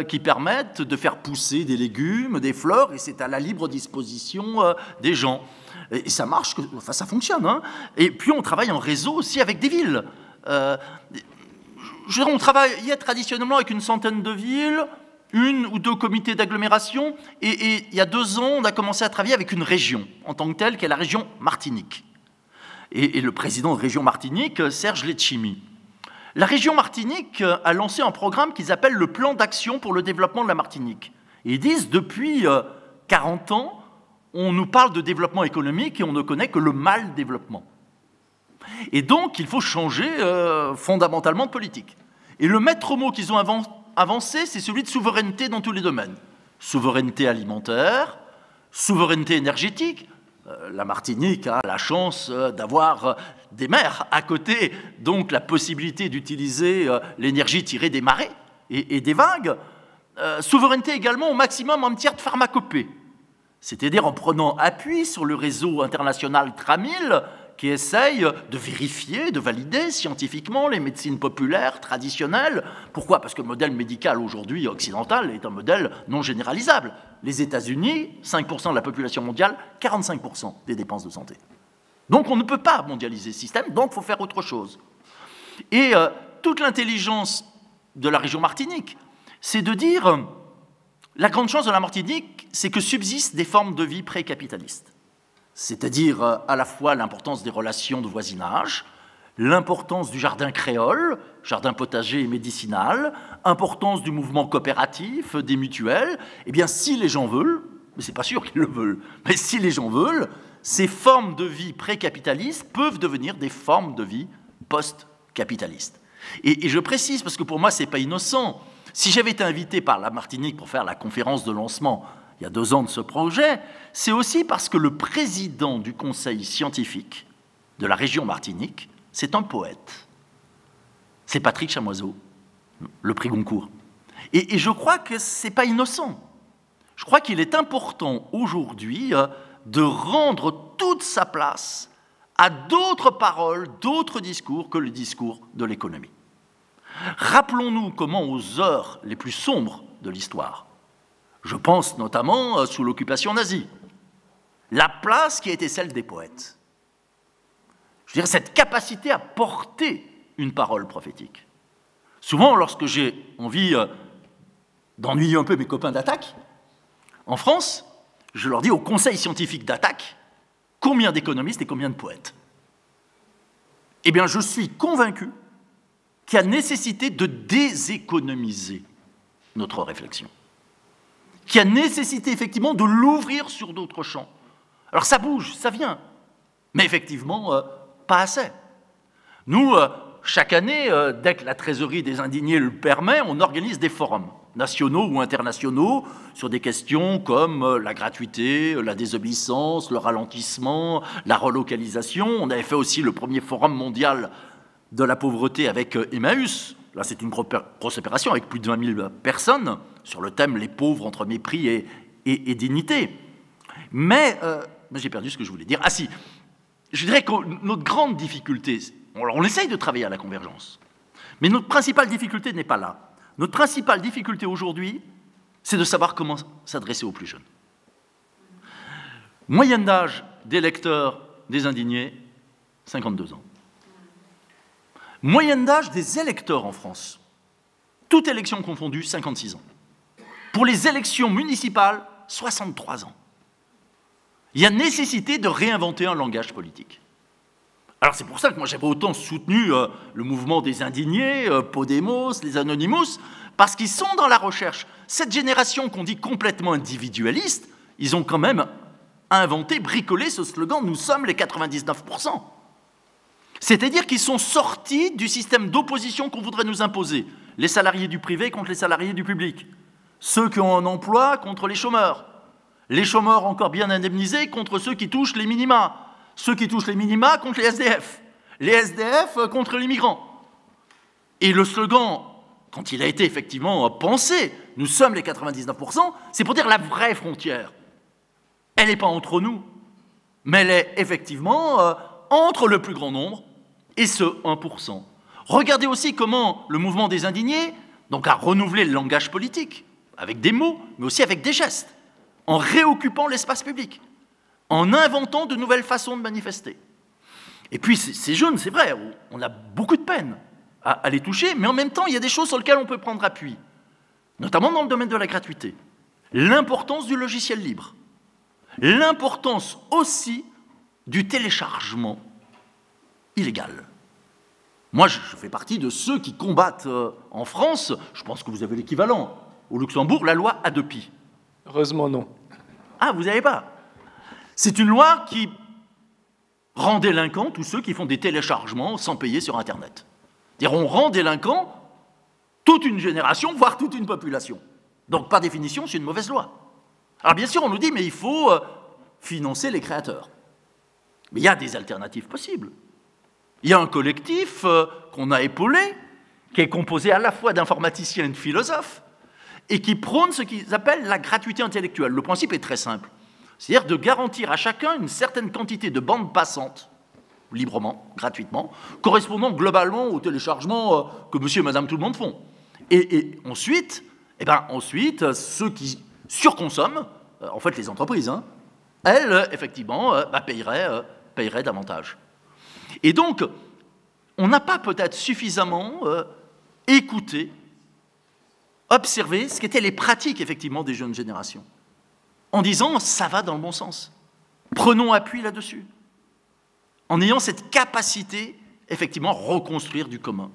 qui permettent de faire pousser des légumes, des fleurs, et c'est à la libre disposition des gens. Et ça marche, enfin ça fonctionne. Hein. Et puis on travaille en réseau aussi avec des villes. Je veux dire, on travaille traditionnellement avec une centaine de villes, une ou deux comités d'agglomération, et il y a 2 ans, on a commencé à travailler avec une région, en tant que telle, qui est la région Martinique. Et le président de région Martinique, Serge Letchimy. La région Martinique a lancé un programme qu'ils appellent le plan d'action pour le développement de la Martinique. Et ils disent, depuis 40 ans, on nous parle de développement économique et on ne connaît que le mal développement. Et donc, il faut changer fondamentalement de politique. Et le maître mot qu'ils ont avancé, c'est celui de souveraineté dans tous les domaines. Souveraineté alimentaire, souveraineté énergétique. La Martinique a la chance d'avoir des mers à côté, donc la possibilité d'utiliser l'énergie tirée des marées et des vagues. Souveraineté également au maximum en matière de pharmacopée, c'est-à-dire en prenant appui sur le réseau international TRAMIL, qui essaye de vérifier, de valider scientifiquement les médecines populaires, traditionnelles. Pourquoi? Parce que le modèle médical aujourd'hui occidental est un modèle non généralisable. Les États-Unis, 5% de la population mondiale, 45% des dépenses de santé. Donc on ne peut pas mondialiser le système, donc il faut faire autre chose. Et toute l'intelligence de la région Martinique, c'est de dire, la grande chance de la Martinique, c'est que subsistent des formes de vie pré-capitalistes. C'est-à-dire à la fois l'importance des relations de voisinage, l'importance du jardin créole, jardin potager et médicinal, importance du mouvement coopératif, des mutuelles. Eh bien, si les gens veulent, mais c'est pas sûr qu'ils le veulent, mais si les gens veulent, ces formes de vie pré-capitalistes peuvent devenir des formes de vie post-capitalistes. Et je précise, parce que pour moi, c'est pas innocent. Si j'avais été invité par la Martinique pour faire la conférence de lancement il y a 2 ans de ce projet, c'est aussi parce que le président du conseil scientifique de la région Martinique, c'est un poète. C'est Patrick Chamoiseau, le prix Goncourt. Et je crois que ce n'est pas innocent. Je crois qu'il est important aujourd'hui de rendre toute sa place à d'autres paroles, d'autres discours que le discours de l'économie. Rappelons-nous comment, aux heures les plus sombres de l'histoire, je pense notamment sous l'occupation nazie, la place qui a été celle des poètes. Je veux dire, cette capacité à porter une parole prophétique. Souvent, lorsque j'ai envie d'ennuyer un peu mes copains d'attaque, en France, je leur dis au conseil scientifique d'attaque combien d'économistes et combien de poètes. Eh bien, je suis convaincu qu'il y a nécessité de déséconomiser notre réflexion, qu'il y a nécessité effectivement de l'ouvrir sur d'autres champs. Alors ça bouge, ça vient, mais effectivement, pas assez. Nous, chaque année, dès que la trésorerie des indignés le permet, on organise des forums, nationaux ou internationaux, sur des questions comme la gratuité, la désobéissance, le ralentissement, la relocalisation. On avait fait aussi le premier forum mondial de la pauvreté avec Emmaüs. Là, c'est une grosse opération avec plus de 20 000 personnes sur le thème « Les pauvres entre mépris et dignité ». Mais j'ai perdu ce que je voulais dire. Ah si, je dirais que notre grande difficulté, on essaye de travailler à la convergence, mais notre principale difficulté n'est pas là. Notre principale difficulté aujourd'hui, c'est de savoir comment s'adresser aux plus jeunes. Moyenne d'âge des lecteurs des indignés, 52 ans. Moyenne d'âge des électeurs en France, toute élection confondue, 56 ans. Pour les élections municipales, 63 ans. Il y a nécessité de réinventer un langage politique. Alors c'est pour ça que moi j'avais autant soutenu le mouvement des indignés, Podemos, les Anonymous, parce qu'ils sont dans la recherche. Cette génération qu'on dit complètement individualiste, ils ont quand même inventé, bricolé ce slogan « Nous sommes les 99%». C'est-à-dire qu'ils sont sortis du système d'opposition qu'on voudrait nous imposer. Les salariés du privé contre les salariés du public. Ceux qui ont un emploi contre les chômeurs. Les chômeurs encore bien indemnisés contre ceux qui touchent les minima. Ceux qui touchent les minima contre les SDF. Les SDF contre les migrants. Et le slogan, quand il a été effectivement pensé, nous sommes les 99%, c'est pour dire la vraie frontière. Elle n'est pas entre nous, mais elle est effectivement entre le plus grand nombre et ce 1%. Regardez aussi comment le mouvement des indignés donc, a renouvelé le langage politique, avec des mots, mais aussi avec des gestes, en réoccupant l'espace public, en inventant de nouvelles façons de manifester. Et puis, ces jeunes, c'est vrai, on a beaucoup de peine à les toucher, mais en même temps, il y a des choses sur lesquelles on peut prendre appui, notamment dans le domaine de la gratuité. L'importance du logiciel libre, l'importance aussi du téléchargement illégal. Moi, je fais partie de ceux qui combattent en France, je pense que vous avez l'équivalent, au Luxembourg, la loi Hadopi. Heureusement non. Ah, vous n'avez pas? C'est une loi qui rend délinquants tous ceux qui font des téléchargements sans payer sur Internet. C'est-à-dire, on rend délinquants toute une génération, voire toute une population. Donc, par définition, c'est une mauvaise loi. Alors, bien sûr, on nous dit, mais il faut financer les créateurs. Mais il y a des alternatives possibles. Il y a un collectif qu'on a épaulé, qui est composé à la fois d'informaticiens et de philosophes, et qui prône ce qu'ils appellent la gratuité intellectuelle. Le principe est très simple. C'est-à-dire de garantir à chacun une certaine quantité de bandes passantes, librement, gratuitement, correspondant globalement au téléchargement que monsieur et madame tout le monde font. Et ensuite, ceux qui surconsomment, en fait les entreprises, elles, effectivement, paieraient davantage. Et donc, on n'a pas peut-être suffisamment écouté, observé ce qu'étaient les pratiques, effectivement, des jeunes générations, en disant « ça va dans le bon sens, prenons appui là-dessus », en ayant cette capacité, effectivement, à reconstruire du commun.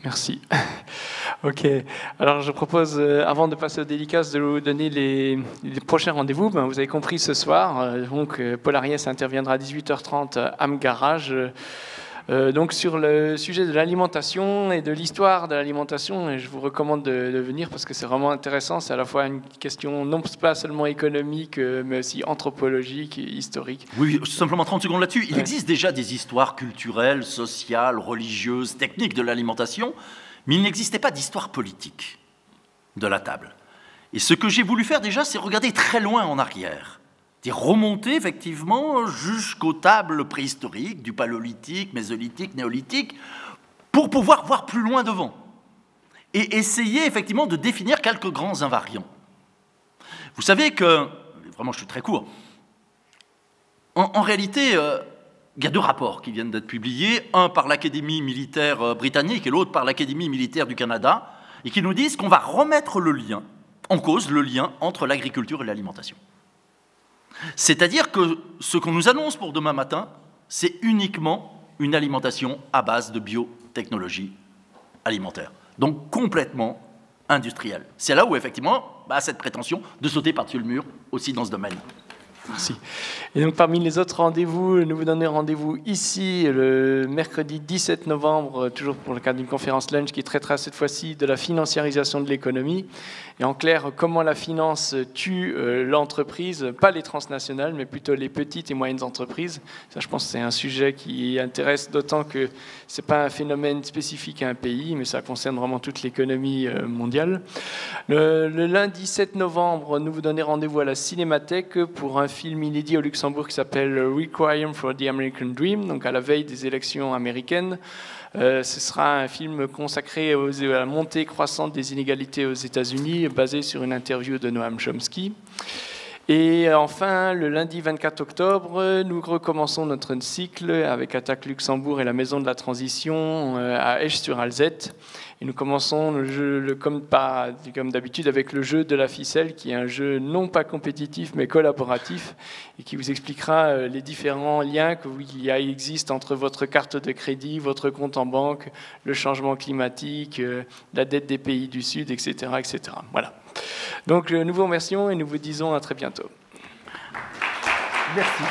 Merci. Ok. Alors, je propose, avant de passer aux dédicaces, de vous donner les prochains rendez-vous. Vous avez compris ce soir. Paul Ariès interviendra à 18h30 à Am Garage. Donc, sur le sujet de l'alimentation et de l'histoire de l'alimentation, je vous recommande de venir parce que c'est vraiment intéressant. C'est à la fois une question non pas seulement économique, mais aussi anthropologique et historique. Oui, simplement 30 secondes là-dessus. Il existe déjà des histoires culturelles, sociales, religieuses, techniques de l'alimentation, mais il n'existait pas d'histoire politique de la table. Et ce que j'ai voulu faire déjà, c'est regarder très loin en arrière. remonter effectivement jusqu'aux tables préhistoriques, du paléolithique, mésolithique, néolithique, pour pouvoir voir plus loin devant et essayer effectivement de définir quelques grands invariants. Vous savez que, vraiment je suis très court, en réalité, il y a deux rapports qui viennent d'être publiés, un par l'Académie militaire britannique et l'autre par l'Académie militaire du Canada, et qui nous disent qu'on va remettre le lien, en cause le lien entre l'agriculture et l'alimentation. C'est-à-dire que ce qu'on nous annonce pour demain matin, c'est uniquement une alimentation à base de biotechnologie alimentaire, donc complètement industrielle. C'est là où, effectivement, cette prétention de sauter par-dessus le mur aussi dans ce domaine. Merci. Et donc parmi les autres rendez-vous, nous vous donnons rendez-vous ici le mercredi 17 novembre, toujours pour le cadre d'une conférence lunch qui traitera cette fois-ci de la financiarisation de l'économie. Et en clair, comment la finance tue l'entreprise, pas les transnationales, mais plutôt les petites et moyennes entreprises. Ça, je pense que c'est un sujet qui intéresse, d'autant que ce n'est pas un phénomène spécifique à un pays, mais ça concerne vraiment toute l'économie mondiale. Le lundi 7 novembre, nous vous donnons rendez-vous à la Cinémathèque pour un film inédit au Luxembourg qui s'appelle Requiem for the American Dream, donc à la veille des élections américaines. Ce sera un film consacré à la montée croissante des inégalités aux États-Unis, basé sur une interview de Noam Chomsky. Et enfin, le lundi 24 octobre, nous recommençons notre cycle avec Attaque Luxembourg et la Maison de la Transition à Esch-sur-Alzette. Et nous commençons le jeu, comme d'habitude, avec le jeu de la ficelle, qui est un jeu non pas compétitif, mais collaboratif, et qui vous expliquera les différents liens qu'il existent entre votre carte de crédit, votre compte en banque, le changement climatique, la dette des pays du Sud, etc. etc. Voilà. Donc nous vous remercions et nous vous disons à très bientôt. Merci.